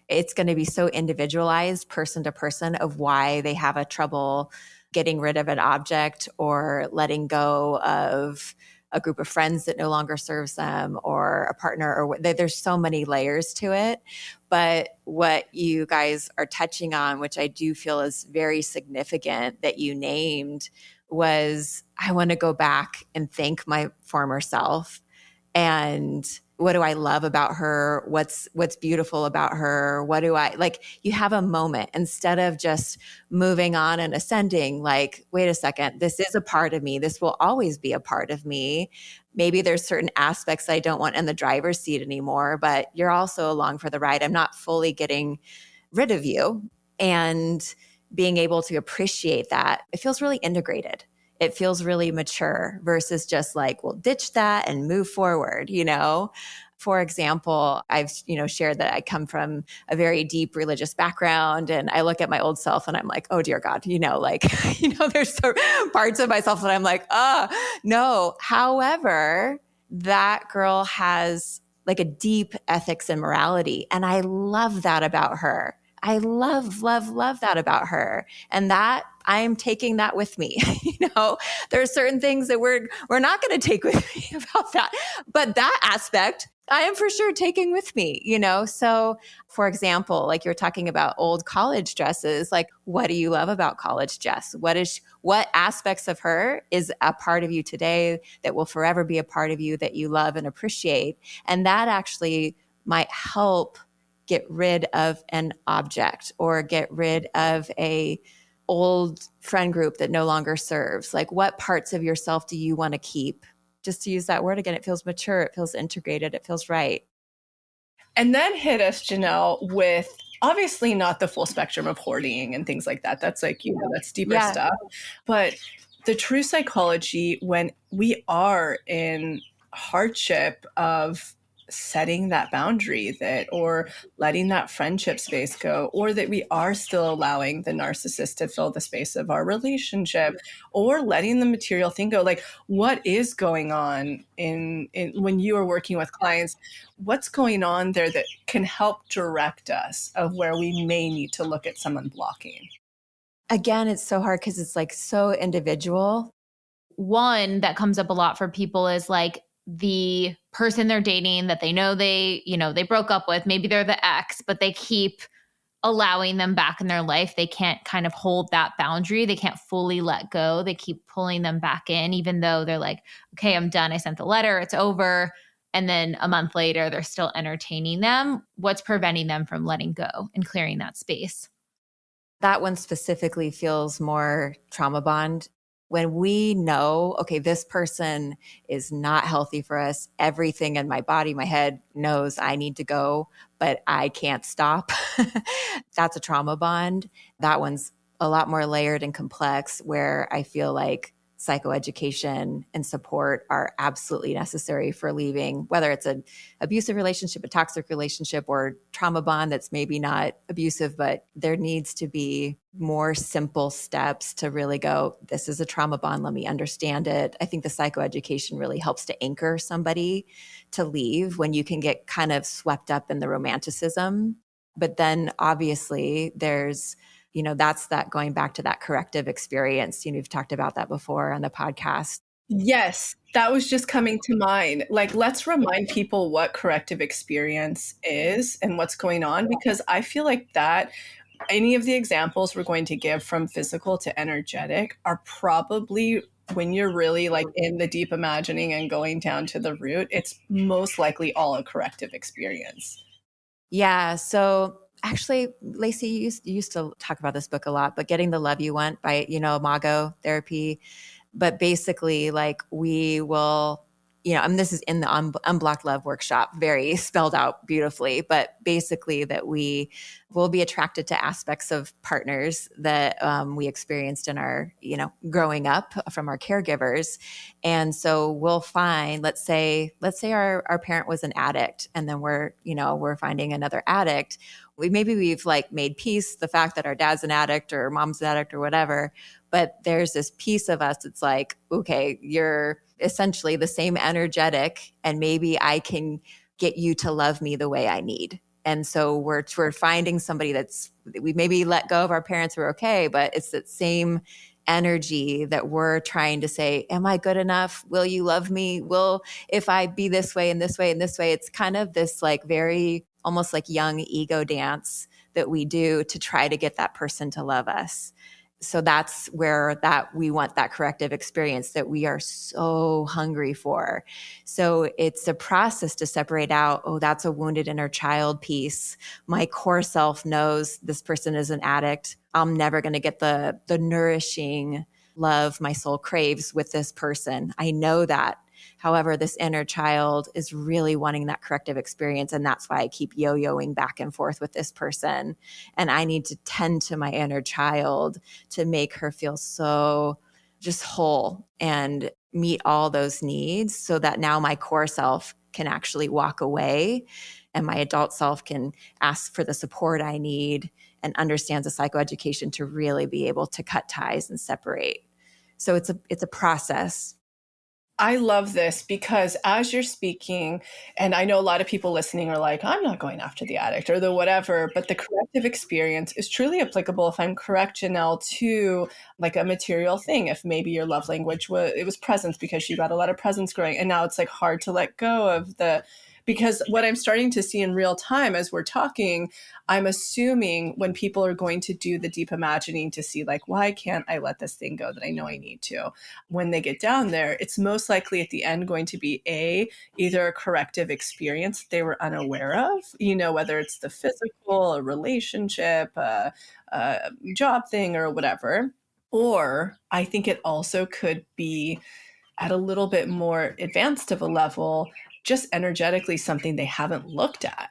it's going to be so individualized person to person of why they have a trouble getting rid of an object or letting go of a group of friends that no longer serves them, or a partner, or there's so many layers to it. But what you guys are touching on, which I do feel is very significant that you named, was I want to go back and thank my former self. And what do I love about her? What's beautiful about her? What do I like? You have a moment instead of just moving on and ascending, like, wait a second, this is a part of me. This will always be a part of me. Maybe there's certain aspects I don't want in the driver's seat anymore, but you're also along for the ride. I'm not fully getting rid of you. And being able to appreciate that, it feels really integrated. It feels really mature versus just like, well, ditch that and move forward, you know? For example, I've, shared that I come from a very deep religious background, and I look at my old self and I'm like, oh dear God, there's certain parts of myself that I'm like, no. However, that girl has like a deep ethics and morality. And I love that about her. I love that about her. And that I'm taking that with me. There are certain things that we're not going to take with me about that. But that aspect, I am for sure taking with me, So for example, like you're talking about old college dresses, like what do you love about college dress? What aspects of her is a part of you today that will forever be a part of you that you love and appreciate? And that actually might help get rid of an object or get rid of a old friend group that no longer serves. Like what parts of yourself do you want to keep? Just to use that word again, it feels mature, it feels integrated, it feels right. And then hit us, Janelle, with obviously not the full spectrum of hoarding and things like that. That's like, that's deeper stuff. But the true psychology when we are in hardship of setting that boundary or letting that friendship space go, or that we are still allowing the narcissist to fill the space of our relationship, or letting the material thing go. Like, what is going on in when you are working with clients? What's going on there that can help direct us of where we may need to look at someone blocking? Again, it's so hard because it's like so individual. One that comes up a lot for people is like the person they're dating that they know they broke up with. Maybe they're the ex, but they keep allowing them back in their life. They can't kind of hold that boundary. They can't fully let go. They keep pulling them back in, even though they're like, okay, I'm done. I sent the letter. It's over. And then a month later, they're still entertaining them. What's preventing them from letting go and clearing that space? That one specifically feels more trauma bond. When we know, okay, this person is not healthy for us, everything in my body, my head knows I need to go, but I can't stop. That's a trauma bond. That one's a lot more layered and complex, where I feel like psychoeducation and support are absolutely necessary for leaving, whether it's an abusive relationship, a toxic relationship, or trauma bond that's maybe not abusive, but there needs to be more simple steps to really go, this is a trauma bond, let me understand it. I think the psychoeducation really helps to anchor somebody to leave when you can get kind of swept up in the romanticism. But then obviously there's, that's that going back to that corrective experience. You've talked about that before on the podcast. Yes, that was just coming to mind. Like, let's remind people what corrective experience is and what's going on, because I feel like that any of the examples we're going to give from physical to energetic are probably, when you're really like in the deep imagining and going down to the root, it's most likely all a corrective experience. Yeah. So actually, Lacy, you used to talk about this book a lot, but Getting the Love You Want by, Imago Therapy. But basically, like, we will, this is in the Unblocked Love workshop, very spelled out beautifully, but basically that we will be attracted to aspects of partners that we experienced in our, growing up from our caregivers. And so we'll find, let's say our parent was an addict, and then we're finding another addict. We've like made peace, the fact that our dad's an addict or mom's an addict or whatever. But there's this piece of us that's like, okay, you're essentially the same energetic, and maybe I can get you to love me the way I need. And so we're finding somebody we maybe let go of our parents, we're okay, but it's that same energy that we're trying to say, am I good enough? Will you love me? If I be this way and this way and this way, it's kind of this like very almost like young ego dance that we do to try to get that person to love us. So that's where we want that corrective experience that we are so hungry for. So it's a process to separate out, oh, that's a wounded inner child piece. My core self knows this person is an addict. I'm never going to get the nourishing love my soul craves with this person. I know that. However, this inner child is really wanting that corrective experience. And that's why I keep yo-yoing back and forth with this person. And I need to tend to my inner child to make her feel so just whole and meet all those needs, so that now my core self can actually walk away and my adult self can ask for the support I need and understands the psychoeducation to really be able to cut ties and separate. So it's a process. I love this because as you're speaking, and I know a lot of people listening are like, I'm not going after the addict or the whatever, but the corrective experience is truly applicable, if I'm correct, Janelle, to like a material thing. If maybe your love language was presence because you got a lot of presents growing, and now it's like hard to let go of because what I'm starting to see in real time as we're talking, I'm assuming when people are going to do the deep imagining to see like, why can't I let this thing go that I know I need to? When they get down there, it's most likely at the end going to be either a corrective experience they were unaware of, whether it's the physical, a relationship, a job thing or whatever. Or I think it also could be at a little bit more advanced of a level, just energetically something they haven't looked at,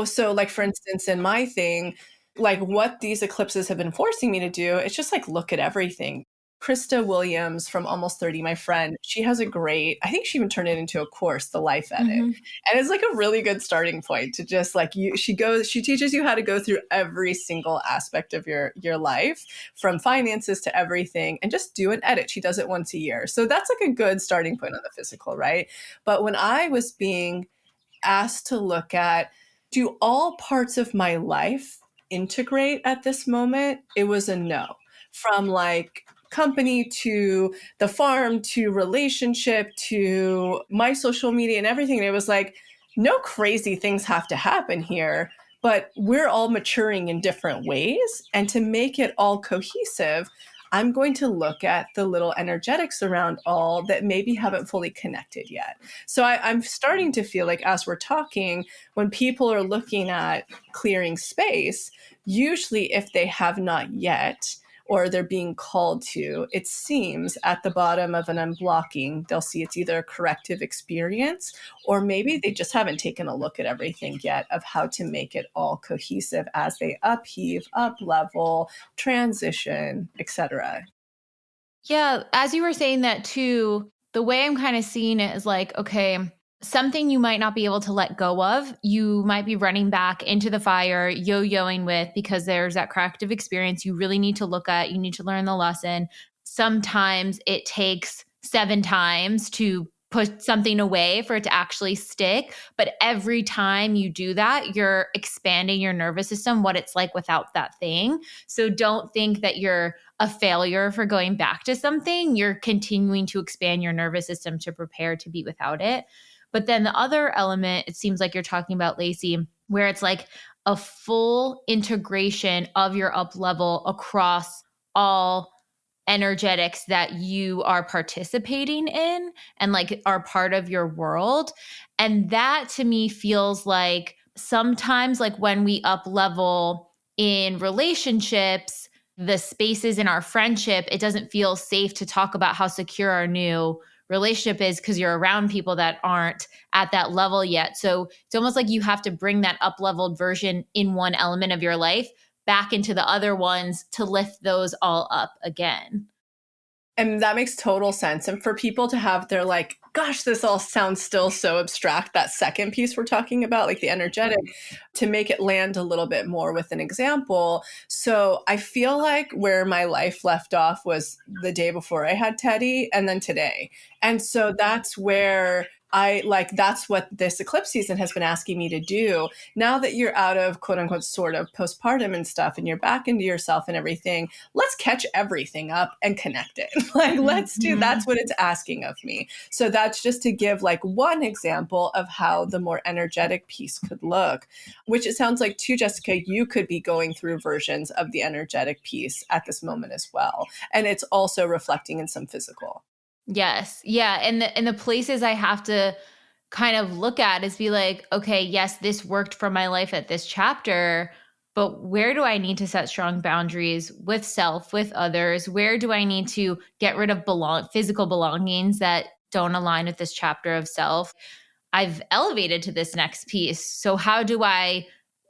So like, for instance, in my thing, like what these eclipses have been forcing me to do, it's just like, look at everything. Krista Williams from Almost 30, my friend, she has a great, I think she even turned it into a course, The Life Edit. Mm-hmm. And it's like a really good starting point to just like she teaches you how to go through every single aspect of your life, from finances to everything, and just do an edit. She does it once a year. So that's like a good starting point on the physical, right? But when I was being asked to look at, do all parts of my life integrate at this moment, it was a no. From like company to the farm to relationship to my social media and everything. And it was like, no crazy things have to happen here, but we're all maturing in different ways. And to make it all cohesive, I'm going to look at the little energetics around all that maybe haven't fully connected yet. So I'm starting to feel like, as we're talking, when people are looking at clearing space, usually if they have not yet, or they're being called to, it seems at the bottom of an unblocking, they'll see it's either a corrective experience, or maybe they just haven't taken a look at everything yet of how to make it all cohesive as they upheave, up level, transition, etc. Yeah, as you were saying that too, the way I'm kind of seeing it is like, okay, something you might not be able to let go of, you might be running back into the fire, yo-yoing with, because there's that corrective experience you really need to look at, you need to learn the lesson. Sometimes it takes 7 times to put something away for it to actually stick. But every time you do that, you're expanding your nervous system, what it's like without that thing. So don't think that you're a failure for going back to something. You're continuing to expand your nervous system to prepare to be without it. But then the other element, it seems like you're talking about, Lacy, where it's like a full integration of your up level across all energetics that you are participating in and like are part of your world. And that to me feels like sometimes, like when we up level in relationships, the spaces in our friendship, it doesn't feel safe to talk about how secure our new relationship is because you're around people that aren't at that level yet. So it's almost like you have to bring that up leveled version in one element of your life back into the other ones to lift those all up again. And that makes total sense. And for people to have their like, gosh, this all sounds still so abstract, that second piece we're talking about, like the energetic, to make it land a little bit more with an example. So I feel like where my life left off was the day before I had Teddy and then today. And so that's where that's what this eclipse season has been asking me to do. Now that you're out of quote unquote sort of postpartum and stuff and you're back into yourself and everything, let's catch everything up and connect it. That's what it's asking of me. So that's just to give like one example of how the more energetic piece could look, which it sounds like too, Jessica, you could be going through versions of the energetic piece at this moment as well. And it's also reflecting in some physical. Yes. Yeah. And the places I have to kind of look at is be like, okay, yes, this worked for my life at this chapter, but where do I need to set strong boundaries with self, with others? Where do I need to get rid of physical belongings that don't align with this chapter of self? I've elevated to this next piece. So how do I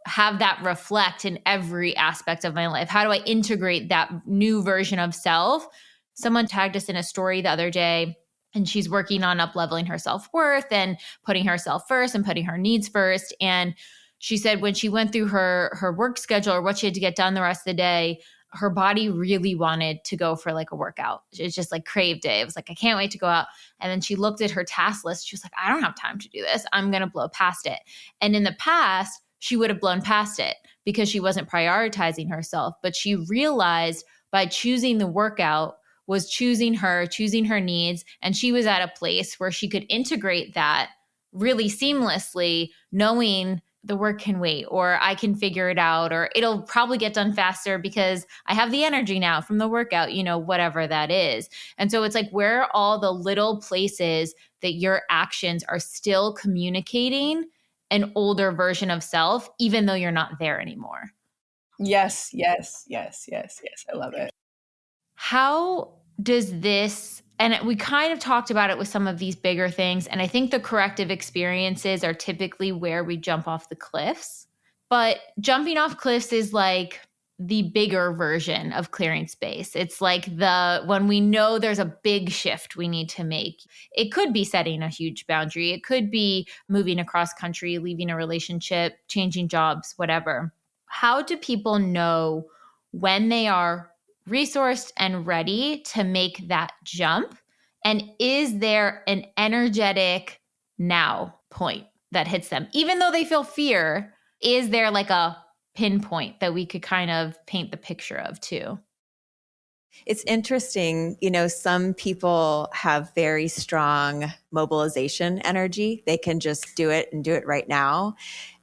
have that reflect in every aspect of my life? How do I integrate that new version of self? Someone tagged us in a story the other day, and she's working on up-leveling her self-worth and putting herself first and putting her needs first. And she said when she went through her work schedule or what she had to get done the rest of the day, her body really wanted to go for like a workout. It's just like craved it. It was like, I can't wait to go out. And then she looked at her task list. She was like, I don't have time to do this. I'm going to blow past it. And in the past, she would have blown past it because she wasn't prioritizing herself. But she realized by choosing the workout was choosing her needs. And she was at a place where she could integrate that really seamlessly, knowing the work can wait, or I can figure it out, or it'll probably get done faster because I have the energy now from the workout, whatever that is. And so it's like, where are all the little places that your actions are still communicating an older version of self, even though you're not there anymore? Yes. I love it. How does this, and we kind of talked about it with some of these bigger things, and I think the corrective experiences are typically where we jump off the cliffs. But jumping off cliffs is like the bigger version of clearing space. It's like when we know there's a big shift we need to make. It could be setting a huge boundary. It could be moving across country, leaving a relationship, changing jobs, whatever. How do people know when they are resourced and ready to make that jump? And is there an energetic now point that hits them? Even though they feel fear, is there like a pinpoint that we could kind of paint the picture of too? It's interesting, some people have very strong mobilization energy. They can just do it and do it right now.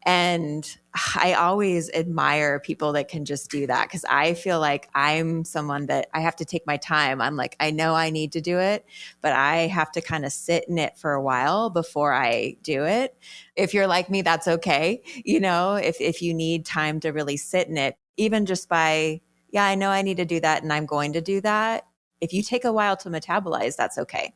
And I always admire people that can just do that, because I feel like I'm someone that I have to take my time. I'm like, I know I need to do it, but I have to kind of sit in it for a while before I do it. If you're like me, that's okay. If you need time to really sit in it, even just by, yeah, I know I need to do that and I'm going to do that. If you take a while to metabolize, that's okay.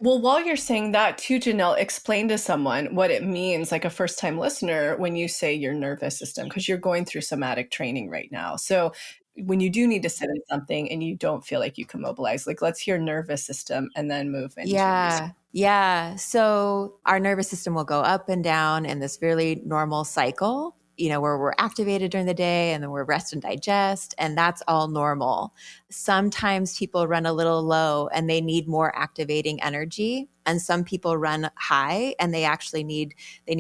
Well, while you're saying that too, Janelle, explain to someone what it means, like a first-time listener, when you say your nervous system, because you're going through somatic training right now. So when you do need to sit in something and you don't feel like you can mobilize, like let's hear nervous system and then move into resource. Yeah. So our nervous system will go up and down in this really normal cycle, where we're activated during the day and then we're rest and digest, and that's all normal. Sometimes people run a little low and they need more activating energy. And some people run high and they actually need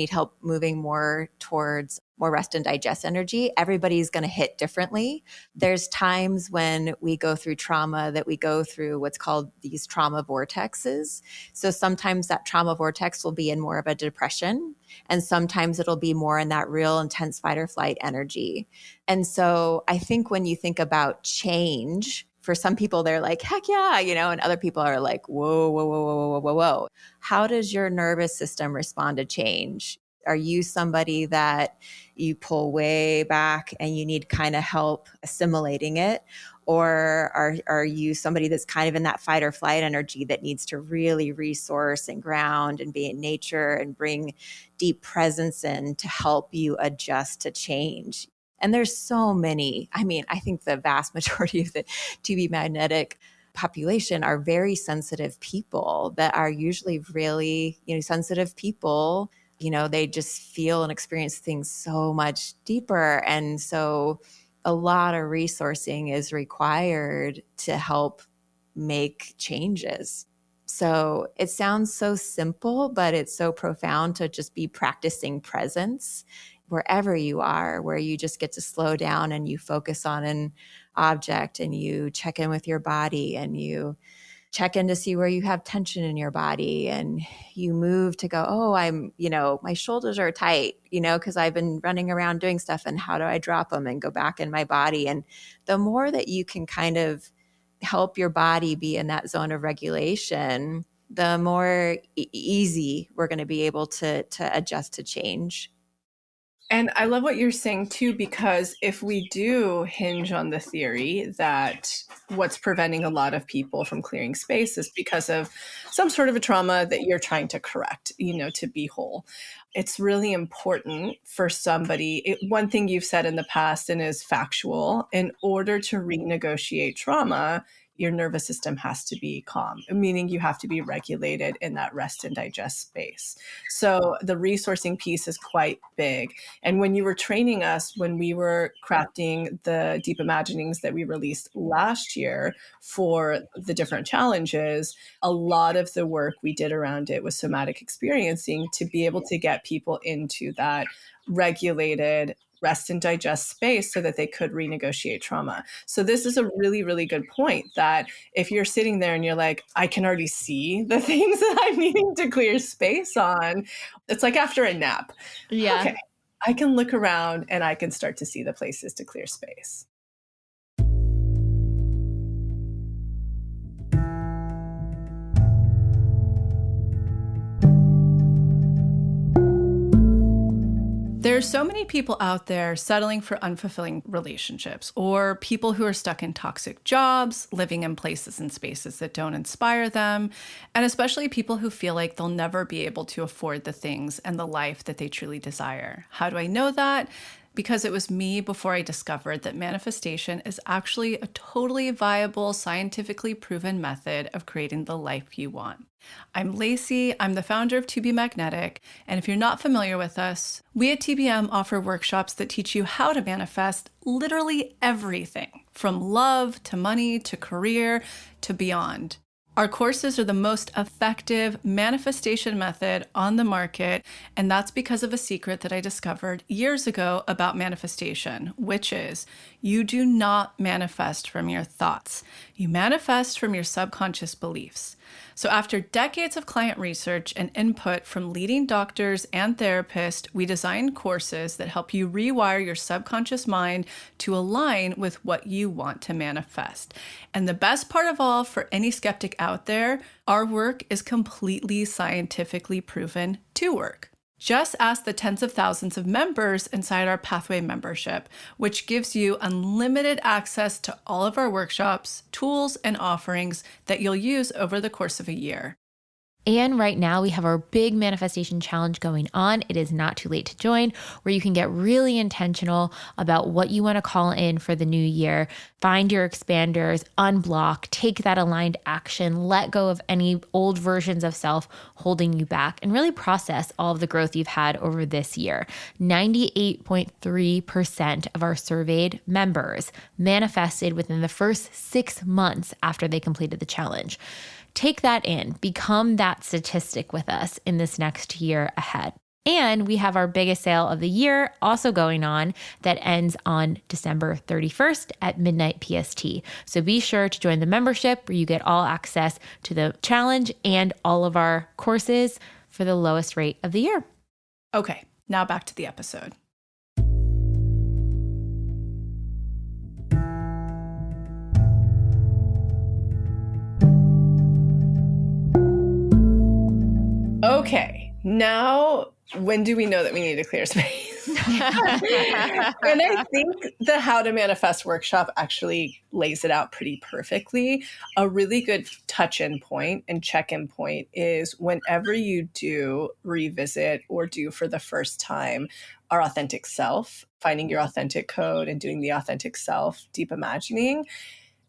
help moving more towards more rest and digest energy. Everybody's going to hit differently. There's times when we go through trauma that we go through what's called these trauma vortexes. So sometimes that trauma vortex will be in more of a depression, and sometimes it'll be more in that real intense fight or flight energy. And so I think when you think about change, for some people, they're like, heck yeah, and other people are like, whoa, whoa, whoa, whoa, whoa, whoa, whoa. How does your nervous system respond to change? Are you somebody that you pull way back and you need kind of help assimilating it? Or are you somebody that's kind of in that fight or flight energy that needs to really resource and ground and be in nature and bring deep presence in to help you adjust to change? And there's so many. I think the vast majority of the 2B magnetic population are very sensitive people that are usually really, sensitive people. They just feel and experience things so much deeper. And so a lot of resourcing is required to help make changes. So it sounds so simple, but it's so profound to just be practicing presence wherever you are, where you just get to slow down and you focus on an object and you check in with your body and you check in to see where you have tension in your body, and you move to go, oh, my shoulders are tight, because I've been running around doing stuff, and how do I drop them and go back in my body? And the more that you can kind of help your body be in that zone of regulation, the more easy we're going to be able to adjust to change. And I love what you're saying too, because if we do hinge on the theory that what's preventing a lot of people from clearing space is because of some sort of a trauma that you're trying to correct, to be whole, it's really important for somebody. One thing you've said in the past and is factual: in order to renegotiate trauma, your nervous system has to be calm, meaning you have to be regulated in that rest and digest space. So the resourcing piece is quite big. And when you were training us, when we were crafting the Deep Imaginings that we released last year for the different challenges, a lot of the work we did around it was somatic experiencing to be able to get people into that regulated rest and digest space so that they could renegotiate trauma. So this is a really, really good point, that if you're sitting there and you're like, I can already see the things that I'm needing to clear space on, it's like after a nap. Yeah. Okay, I can look around and I can start to see the places to clear space. There's so many people out there settling for unfulfilling relationships, or people who are stuck in toxic jobs, living in places and spaces that don't inspire them, and especially people who feel like they'll never be able to afford the things and the life that they truly desire. How do I know that? because it was me before I discovered that manifestation is actually a totally viable, scientifically proven method of creating the life you want. I'm Lacy, I'm the founder of To Be Magnetic, and if you're not familiar with us, we at TBM offer workshops that teach you how to manifest literally everything, from love to money to career to beyond. Our courses are the most effective manifestation method on the market, and that's because of a secret that I discovered years ago about manifestation, which is you do not manifest from your thoughts. You manifest from your subconscious beliefs. So after decades of client research and input from leading doctors and therapists, we designed courses that help you rewire your subconscious mind to align with what you want to manifest. And the best part of all, for any skeptic out there, our work is completely scientifically proven to work. Just ask the tens of thousands of members inside our Pathway membership, which gives you unlimited access to all of our workshops, tools, and offerings that you'll use over the course of a year. And right now we have our big manifestation challenge going on. It is not too late to join, where you can get really intentional about what you want to call in for the new year. Find your expanders, unblock, take that aligned action, let go of any old versions of self holding you back, and really process all of the growth you've had over this year. 98.3% of our surveyed members manifested within the first 6 months after they completed the challenge. Take that in, become that statistic with us in this next year ahead. And we have our biggest sale of the year also going on that ends on December 31st at midnight PST. So be sure to join the membership where you get all access to the challenge and all of our courses for the lowest rate of the year. Okay, now back to the episode. Okay, now when do we know that we need to clear space? And I think the How to Manifest workshop actually lays it out pretty perfectly. A really good touch-in point and check-in point is whenever you do revisit or do for the first time our authentic self, finding your authentic code and doing the authentic self, deep imagining,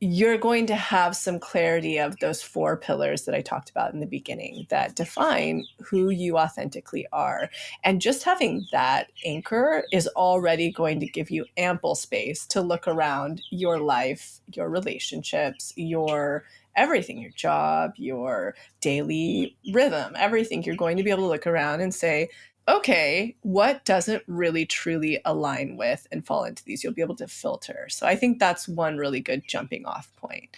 you're going to have some clarity of those 4 pillars that I talked about in the beginning that define who you authentically are. And just having that anchor is already going to give you ample space to look around your life, your relationships, your everything, your job, your daily rhythm, everything. You're going to be able to look around and say, okay, what doesn't really truly align with and fall into these? You'll be able to filter. So I think that's one really good jumping off point.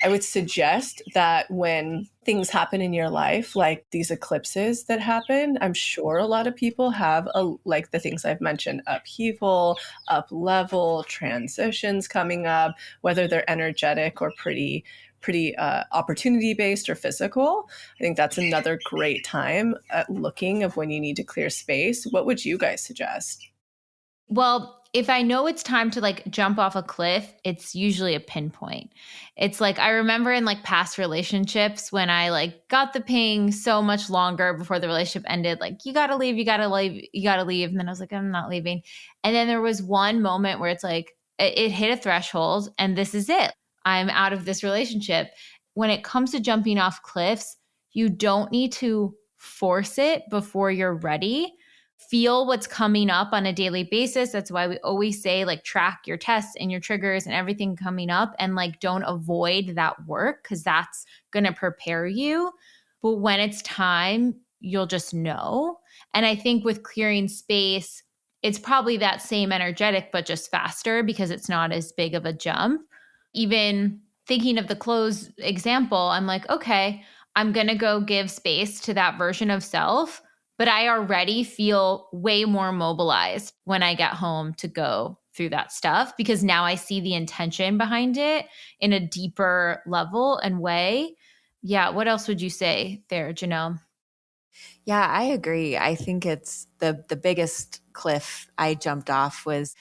I would suggest that when things happen in your life, like these eclipses that happen, I'm sure a lot of people have like the things I've mentioned, upheaval, up level, transitions coming up, whether they're energetic or pretty opportunity based or physical. I think that's another great time at looking of when you need to clear space. What would you guys suggest? Well, if I know it's time to like jump off a cliff, it's usually a pinpoint. It's like I remember in like past relationships when I like got the ping so much longer before the relationship ended, like you got to leave, you got to leave, you got to leave. And then I was like, I'm not leaving. And then there was one moment where it's like it hit a threshold and this is it. I'm out of this relationship. When it comes to jumping off cliffs, you don't need to force it before you're ready. Feel what's coming up on a daily basis. That's why we always say like track your tests and your triggers and everything coming up and like don't avoid that work because that's going to prepare you. But when it's time, you'll just know. And I think with clearing space, it's probably that same energetic, but just faster because it's not as big of a jump. Even thinking of the clothes example, I'm like, okay, I'm going to go give space to that version of self, but I already feel way more mobilized when I get home to go through that stuff because now I see the intention behind it in a deeper level and way. Yeah. What else would you say there, Janelle? Yeah, I agree. I think it's the biggest cliff I jumped off was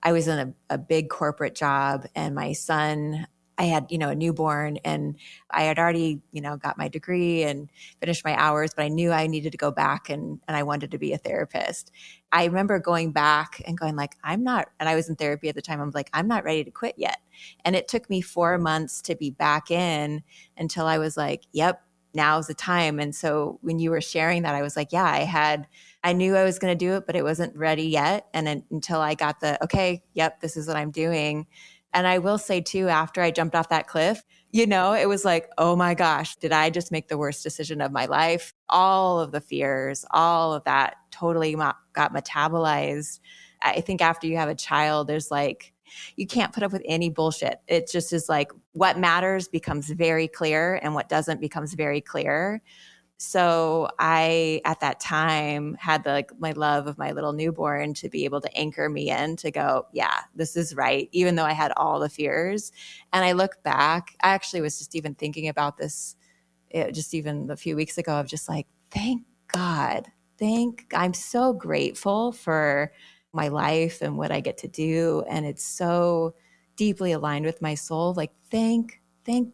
I was in a big corporate job and my son I had, a newborn, and I had already, got my degree and finished my hours, but I knew I needed to go back and I wanted to be a therapist. I remember going back and going like, I'm not, and I was in therapy at the time. I'm like, I'm not ready to quit yet. And it took me 4 months to be back in until I was like, yep, now's the time. And so when you were sharing that, I was like, yeah, I knew I was going to do it, but it wasn't ready yet. And then, until I got okay, yep, this is what I'm doing. And I will say too, after I jumped off that cliff, it was like, oh my gosh, did I just make the worst decision of my life? All of the fears, all of that totally got metabolized. I think after you have a child, there's like, you can't put up with any bullshit. It just is like what matters becomes very clear and what doesn't becomes very clear. So I, at that time, had my love of my little newborn to be able to anchor me in to go, yeah, this is right, even though I had all the fears. And I look back, I actually was just even thinking about this just even a few weeks ago of just like, thank God, I'm so grateful for my life and what I get to do. And it's so deeply aligned with my soul. Like, thank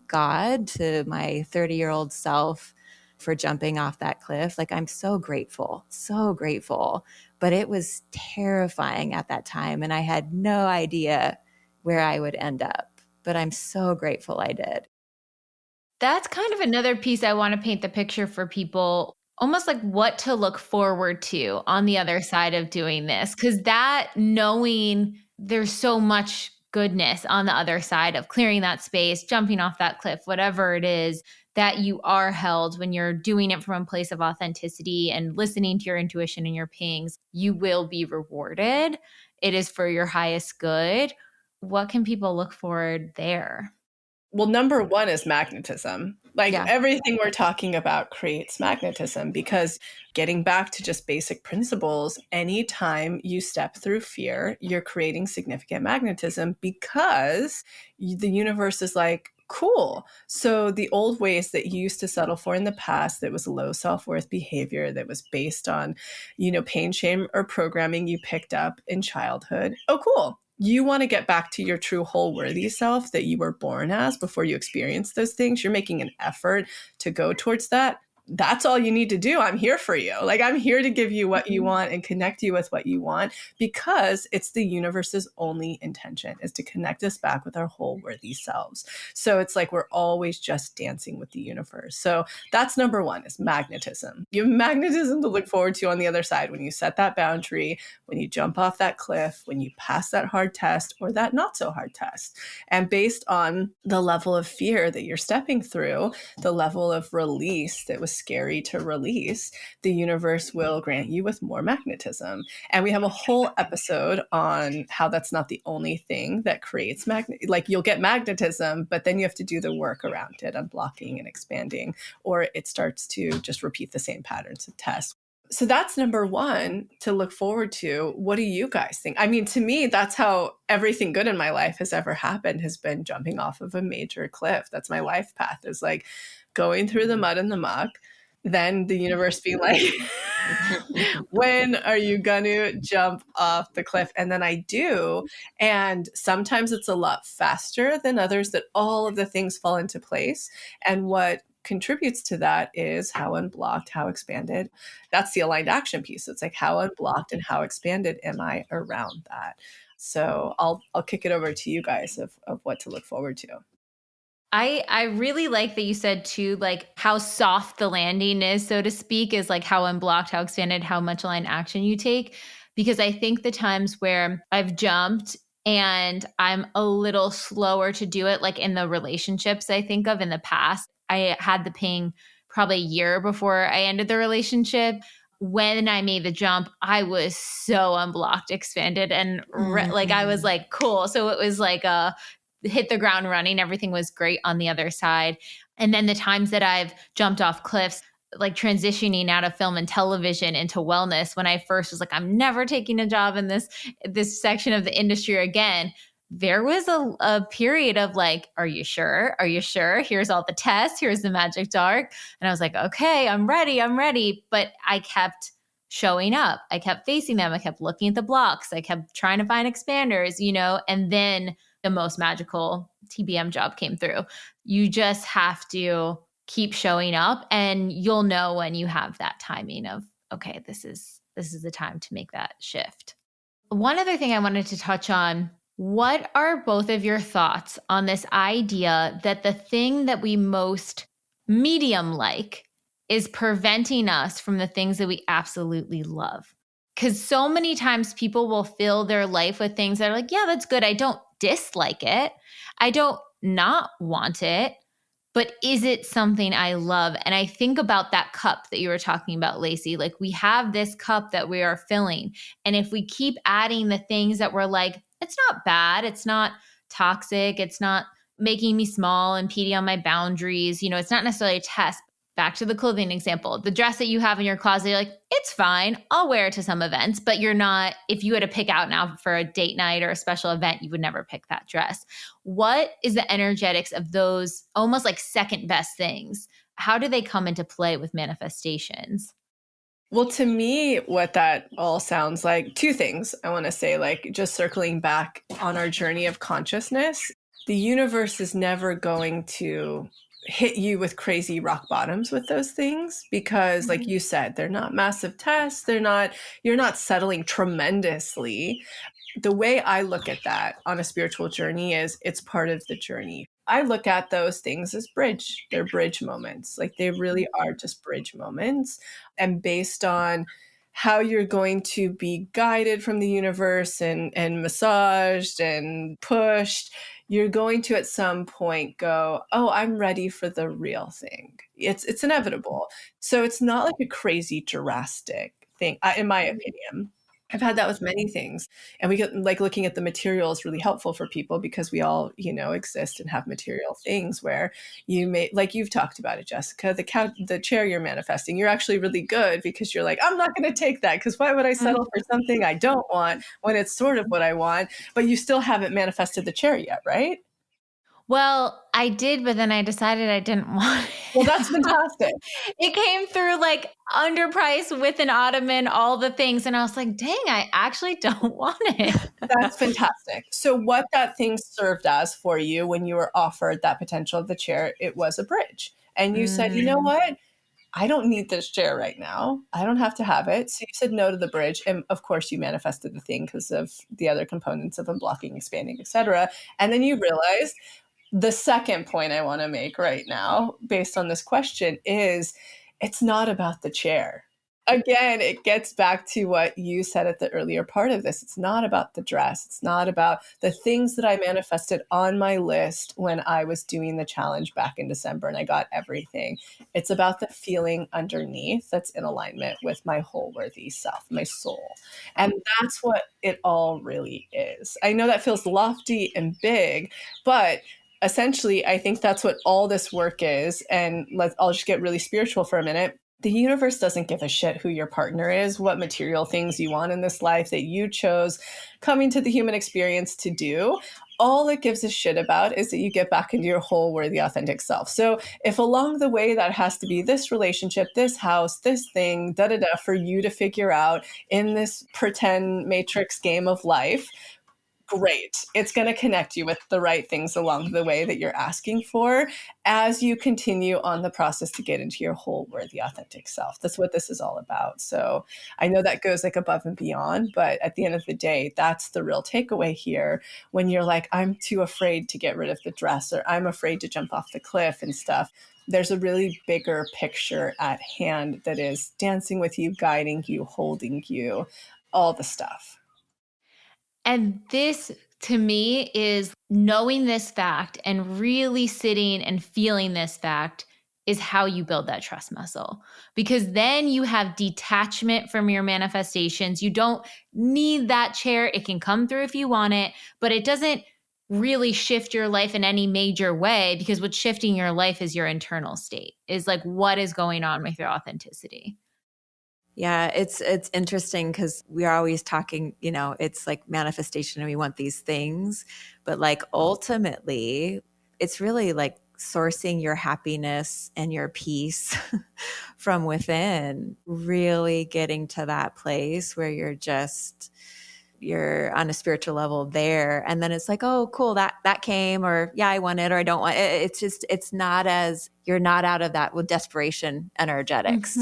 God to my 30-year-old self for jumping off that cliff. Like, I'm so grateful, so grateful. But it was terrifying at that time. And I had no idea where I would end up. But I'm so grateful I did. That's kind of another piece I want to paint the picture for people, almost like what to look forward to on the other side of doing this. Because that knowing there's so much goodness on the other side of clearing that space, jumping off that cliff, whatever it is, that you are held when you're doing it from a place of authenticity and listening to your intuition and your pings, you will be rewarded. It is for your highest good. What can people look forward there? Well, number one is magnetism. Like Yeah. everything we're talking about creates magnetism, because getting back to just basic principles, anytime you step through fear, you're creating significant magnetism, because the universe is like, cool. So the old ways that you used to settle for in the past, that was low self-worth behavior, that was based on, pain, shame, or programming you picked up in childhood. Oh, cool. You want to get back to your true whole worthy self that you were born as before you experienced those things. You're making an effort to go towards that. That's all you need to do. I'm here for you. Like, I'm here to give you what you want and connect you with what you want, because it's the universe's only intention is to connect us back with our whole worthy selves. So it's like we're always just dancing with the universe. So that's number one, is magnetism. You have magnetism to look forward to on the other side when you set that boundary, when you jump off that cliff, when you pass that hard test or that not so hard test. And based on the level of fear that you're stepping through, the level of release that was scary to release, the universe will grant you with more magnetism. And we have a whole episode on how that's not the only thing that creates like, you'll get magnetism, but then you have to do the work around it, unblocking and expanding, or it starts to just repeat the same patterns of tests. So that's number one to look forward to. What do you guys think? I mean, to me, that's how everything good in my life has ever happened, has been jumping off of a major cliff. That's my life path, is like going through the mud and the muck, then the universe being like, when are you going to jump off the cliff? And then I do. And sometimes it's a lot faster than others, that all of the things fall into place. And what contributes to that is how unblocked, how expanded. That's the aligned action piece. It's like, how unblocked and how expanded am I around that? So I'll kick it over to you guys of what to look forward to. I really like that you said too, like how soft the landing is, so to speak, is like how unblocked, how expanded, how much aligned action you take. Because I think the times where I've jumped and I'm a little slower to do it, like in the relationships I think of in the past, I had the ping probably a year before I ended the relationship. When I made the jump, I was so unblocked, expanded, and like I was like, cool. So it was like hit the ground running. Everything was great on the other side. And then the times that I've jumped off cliffs, like transitioning out of film and television into wellness, when I first was like, I'm never taking a job in this section of the industry again. There was a period of like, are you sure? Are you sure? Here's all the tests. Here's the magic dark. And I was like, okay, I'm ready. But I kept showing up. I kept facing them. I kept looking at the blocks. I kept trying to find expanders, and then the most magical TBM job came through. You just have to keep showing up, and you'll know when you have that timing of, okay, this is the time to make that shift. One other thing I wanted to touch on, what are both of your thoughts on this idea that the thing that we most medium like is preventing us from the things that we absolutely love? Because so many times people will fill their life with things that are like, yeah, that's good. I don't dislike it. I don't not want it. But is it something I love? And I think about that cup that you were talking about, Lacy. Like, we have this cup that we are filling. And if we keep adding the things that we're like, it's not bad, it's not toxic, it's not making me small, impeding on my boundaries, it's not necessarily a test. Back to the clothing example, the dress that you have in your closet, you're like, it's fine, I'll wear it to some events, but you're not, if you had to pick out now for a date night or a special event, you would never pick that dress. What is the energetics of those almost like second best things? How do they come into play with manifestations? Well, to me, what that all sounds like, two things I want to say, like just circling back on our journey of consciousness, the universe is never going to hit you with crazy rock bottoms with those things because, like you said, they're not massive tests. You're not settling tremendously. The way I look at that on a spiritual journey is it's part of the journey. I look at those things as bridge. They're bridge moments. Like, they really are just bridge moments. And based on how you're going to be guided from the universe and massaged and pushed, you're going to at some point go, oh, I'm ready for the real thing. It's inevitable. So it's not like a crazy drastic thing, in my opinion. I've had that with many things. And we get, like, looking at the material is really helpful for people because we all, exist and have material things where you may, like you've talked about it, Jessica, the chair you're manifesting, you're actually really good because you're like, I'm not going to take that because why would I settle for something I don't want when it's sort of what I want, but you still haven't manifested the chair yet, right? Well, I did, but then I decided I didn't want it. Well, that's fantastic. It came through like underpriced with an ottoman, all the things. And I was like, dang, I actually don't want it. That's fantastic. So what that thing served as for you when you were offered that potential of the chair, it was a bridge. And you said, you know what? I don't need this chair right now. I don't have to have it. So you said no to the bridge. And of course you manifested the thing because of the other components of unblocking, expanding, etc. And then you realized the second point I want to make right now, based on this question, is it's not about the chair. Again, it gets back to what you said at the earlier part of this. It's not about the dress. It's not about the things that I manifested on my list when I was doing the challenge back in December and I got everything. It's about the feeling underneath that's in alignment with my whole worthy self, my soul. And that's what it all really is. I know that feels lofty and big, but essentially, I think that's what all this work is. And I'll just get really spiritual for a minute. The universe doesn't give a shit who your partner is, what material things you want in this life that you chose coming to the human experience to do. All it gives a shit about is that you get back into your whole worthy, authentic self. So if along the way that has to be this relationship, this house, this thing, for you to figure out in this pretend matrix game of life, great. It's going to connect you with the right things along the way that you're asking for as you continue on the process to get into your whole worthy, authentic self. That's what this is all about. So I know that goes like above and beyond, but at the end of the day, that's the real takeaway here. When you're like, I'm too afraid to get rid of the dress, or I'm afraid to jump off the cliff and stuff, there's a really bigger picture at hand that is dancing with you, guiding you, holding you, all the stuff. And this, to me, is knowing this fact and really sitting and feeling this fact is how you build that trust muscle. Because then you have detachment from your manifestations. You don't need that chair. It can come through if you want it, but it doesn't really shift your life in any major way, because what's shifting your life is your internal state, is like what is going on with your authenticity. Yeah, it's interesting because we are always talking, it's like manifestation and we want these things, but like ultimately it's really like sourcing your happiness and your peace from within, really getting to that place where you're you're on a spiritual level there. And then it's like, oh, cool, that came, or yeah, I want it, or I don't want it. It's just, it's not as, you're not out of that with desperation energetics,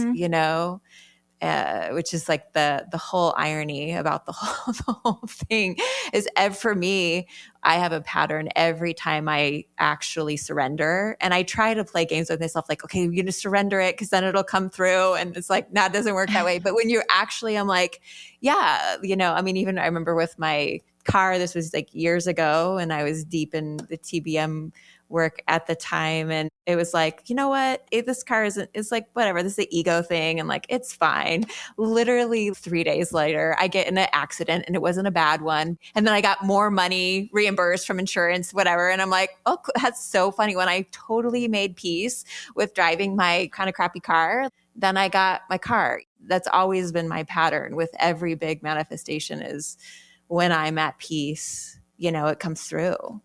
which is like the whole irony about the whole thing is for me, I have a pattern every time I actually surrender. And I try to play games with myself, like, okay, you're going to surrender it because then it'll come through. And it's like, nah, it doesn't work that way. But when you're actually, I'm like, yeah, I mean, even I remember with my car, this was like years ago, and I was deep in the TBM work at the time. And it was like, you know what? This car it's like, whatever, this is the ego thing. And like, it's fine. Literally 3 days later, I get in an accident, and it wasn't a bad one. And then I got more money reimbursed from insurance, whatever. And I'm like, oh, that's so funny. When I totally made peace with driving my kind of crappy car, then I got my car. That's always been my pattern with every big manifestation, is when I'm at peace, it comes through.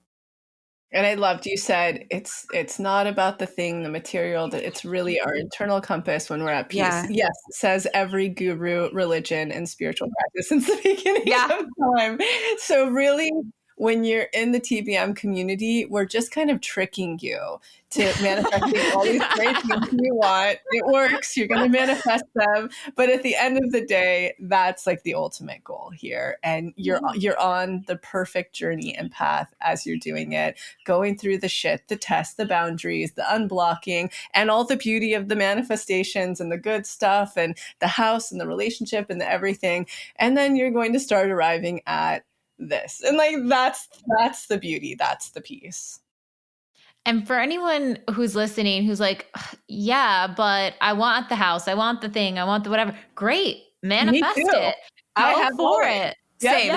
And I loved you said it's not about the thing, the material, that it's really our internal compass when we're at peace. Yeah. Yes, says every guru, religion, and spiritual practice since the beginning of time. So really, when you're in the TBM community, we're just kind of tricking you to manifesting all these great things you want. It works. You're going to manifest them. But at the end of the day, that's like the ultimate goal here. And you're on the perfect journey and path as you're doing it, going through the shit, the tests, the boundaries, the unblocking, and all the beauty of the manifestations and the good stuff and the house and the relationship and the everything. And then you're going to start arriving at this. And like, that's the beauty. That's the piece. And for anyone who's listening, who's like, yeah, but I want the house, I want the thing, I want the whatever. Great. Manifest it. I have for it. Same.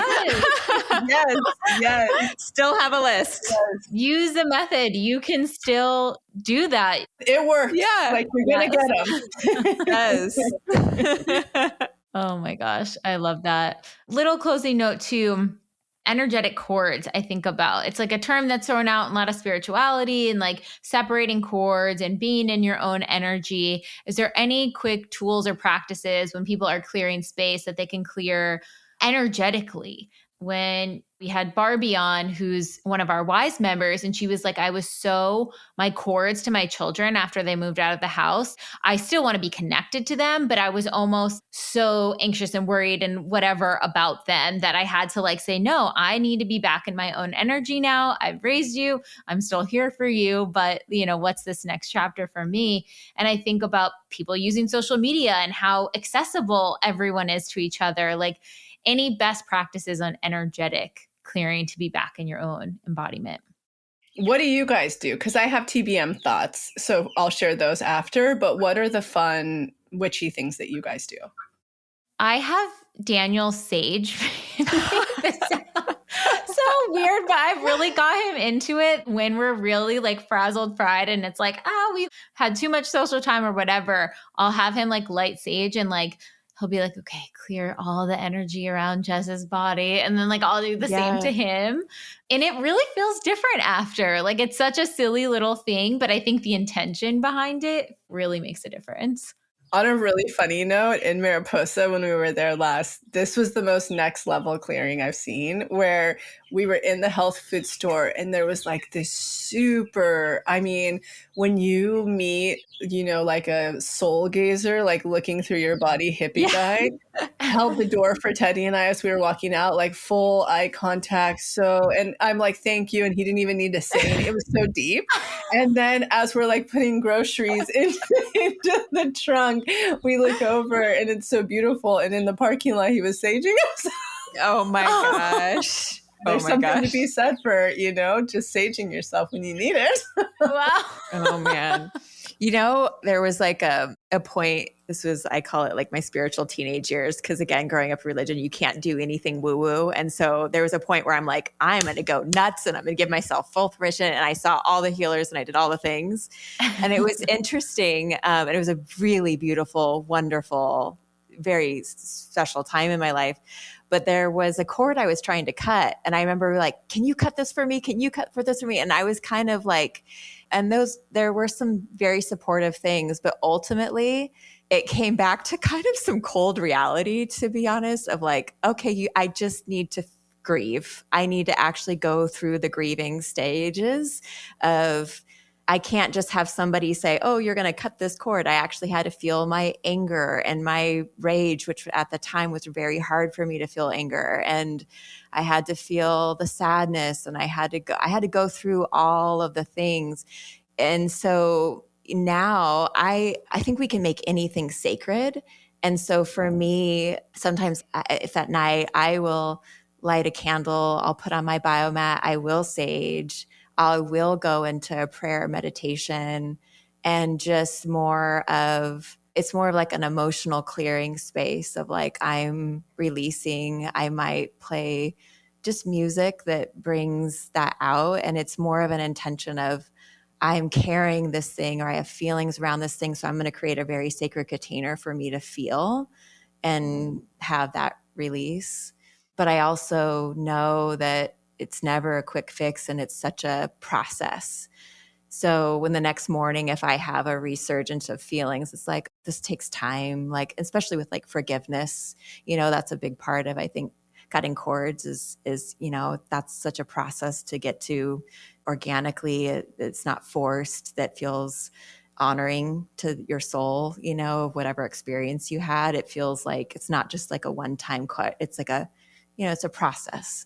Yes. Still have a list. Yes. Use a method. You can still do that. It works. Yeah. Like, you're going to get them. Yes. Oh my gosh. I love that. Little closing note too. Energetic cords, I think about. It's like a term that's thrown out in a lot of spirituality and like separating cords and being in your own energy. Is there any quick tools or practices when people are clearing space that they can clear energetically? When we had Barbie on, who's one of our WISE members, and she was like, my cords to my children after they moved out of the house, I still want to be connected to them, but I was almost so anxious and worried and whatever about them that I had to like say, no, I need to be back in my own energy now. I've raised you. I'm still here for you. But what's this next chapter for me? And I think about people using social media and how accessible everyone is to each other. Like, any best practices on energetic clearing to be back in your own embodiment? What do you guys do? Because I have TBM thoughts, so I'll share those after. But what are the fun, witchy things that you guys do? I have Daniel Sage. So weird, but I've really got him into it when we're really like frazzled fried and it's like, we've had too much social time or whatever. I'll have him like light sage and like he'll be like, okay, clear all the energy around Jess's body. And then like I'll do the same to him. And it really feels different after. Like, it's such a silly little thing, but I think the intention behind it really makes a difference. On a really funny note, in Mariposa, when we were there last, this was the most next level clearing I've seen, where we were in the health food store and there was like this super, I mean, when you meet, like a soul gazer, like looking through your body hippie guy, held the door for Teddy and I as we were walking out, like full eye contact. And I'm like, thank you. And he didn't even need to say it. It was so deep. And then as we're like putting groceries into the trunk, we look over and it's so beautiful. And in the parking lot, he was saging us. Oh my gosh. There's something to be said for, just saging yourself when you need it. Wow. Oh man. There was like a point, this was, I call it like my spiritual teenage years. Because again, growing up in religion, you can't do anything woo-woo. And so there was a point where I'm like, I'm going to go nuts and I'm going to give myself full permission. And I saw all the healers and I did all the things. And it was interesting. And it was a really beautiful, wonderful, very special time in my life. But there was a cord I was trying to cut. And I remember like, can you cut this for me? Can you cut for this for me? And I was kind of like, and there were some very supportive things, but ultimately it came back to kind of some cold reality, to be honest, of like, okay, I just need to grieve. I need to actually go through the grieving stages of, I can't just have somebody say, oh, you're going to cut this cord. I actually had to feel my anger and my rage, which at the time was very hard for me to feel anger. And I had to feel the sadness, and I had to go through all of the things. And so now I think we can make anything sacred. And so for me, sometimes if at night I will light a candle, I'll put on my biomat, I will sage, I will go into a prayer meditation, and just it's more of like an emotional clearing space of like, I'm releasing. I might play just music that brings that out. And it's more of an intention of, I'm carrying this thing, or I have feelings around this thing. So I'm going to create a very sacred container for me to feel and have that release. But I also know that it's never a quick fix, and it's such a process. So when the next morning, if I have a resurgence of feelings, it's like, this takes time, like, especially with like forgiveness, that's a big part of, I think, cutting cords is, that's such a process to get to organically. It's not forced. That feels honoring to your soul, of whatever experience you had. It feels like it's not just like a one-time cut. It's like it's a process.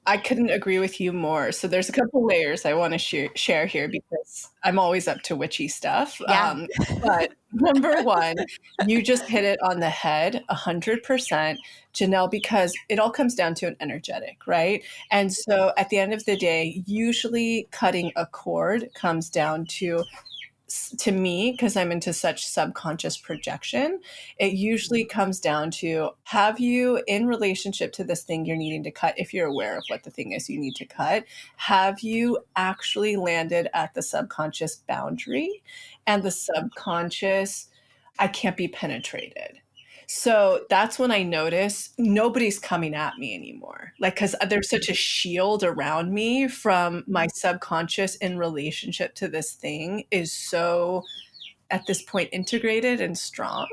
I couldn't agree with you more. So there's a couple layers I want to share here, because I'm always up to witchy stuff. Yeah. But number one, you just hit it on the head 100%, Janelle, because it all comes down to an energetic, right? And so at the end of the day, usually cutting a cord comes down to me, because I'm into such subconscious projection, it usually comes down to, have you, in relationship to this thing you're needing to cut, if you're aware of what the thing is you need to cut, have you actually landed at the subconscious boundary and the subconscious, I can't be penetrated? So that's when I notice nobody's coming at me anymore. Like, because there's such a shield around me from my subconscious in relationship to this thing is so, at this point, integrated and strong.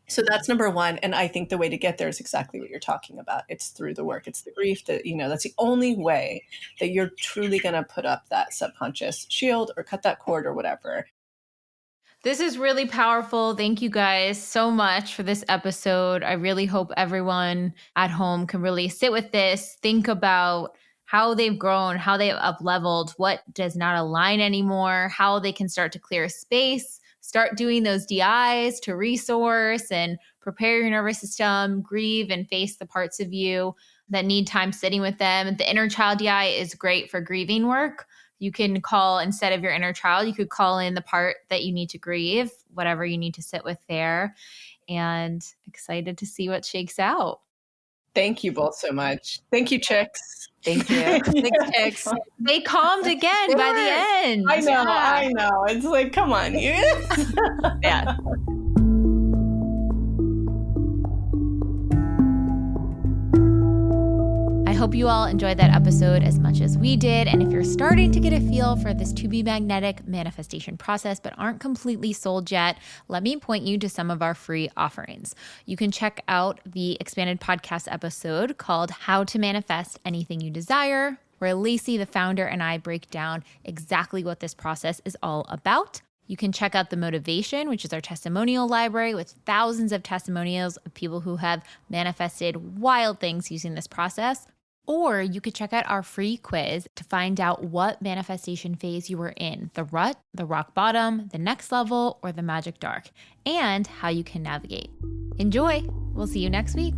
So that's number one. And I think the way to get there is exactly what you're talking about. It's through the work. It's the grief that, that's the only way that you're truly going to put up that subconscious shield or cut that cord or whatever. This is really powerful. Thank you guys so much for this episode. I really hope everyone at home can really sit with this, think about how they've grown, how they've up-leveled, what does not align anymore, how they can start to clear space, start doing those DIs to resource and prepare your nervous system, grieve and face the parts of you that need time sitting with them. The inner child DI is great for grieving work. You can call, instead of your inner child, you could call in the part that you need to grieve, whatever you need to sit with there. And excited to see what shakes out. Thank you both so much. Thank you, chicks. Thank you. Thanks, chicks. They calmed again by the end. I know. It's like, come on, you. Yeah. I hope you all enjoyed that episode as much as we did. And if you're starting to get a feel for this to be magnetic manifestation process, but aren't completely sold yet, let me point you to some of our free offerings. You can check out the expanded podcast episode called How to Manifest Anything You Desire, where Lacy, the founder, and I break down exactly what this process is all about. You can check out the Motivation, which is our testimonial library with thousands of testimonials of people who have manifested wild things using this process. Or you could check out our free quiz to find out what manifestation phase you were in, the rut, the rock bottom, the next level, or the magic dark, and how you can navigate. Enjoy! We'll see you next week.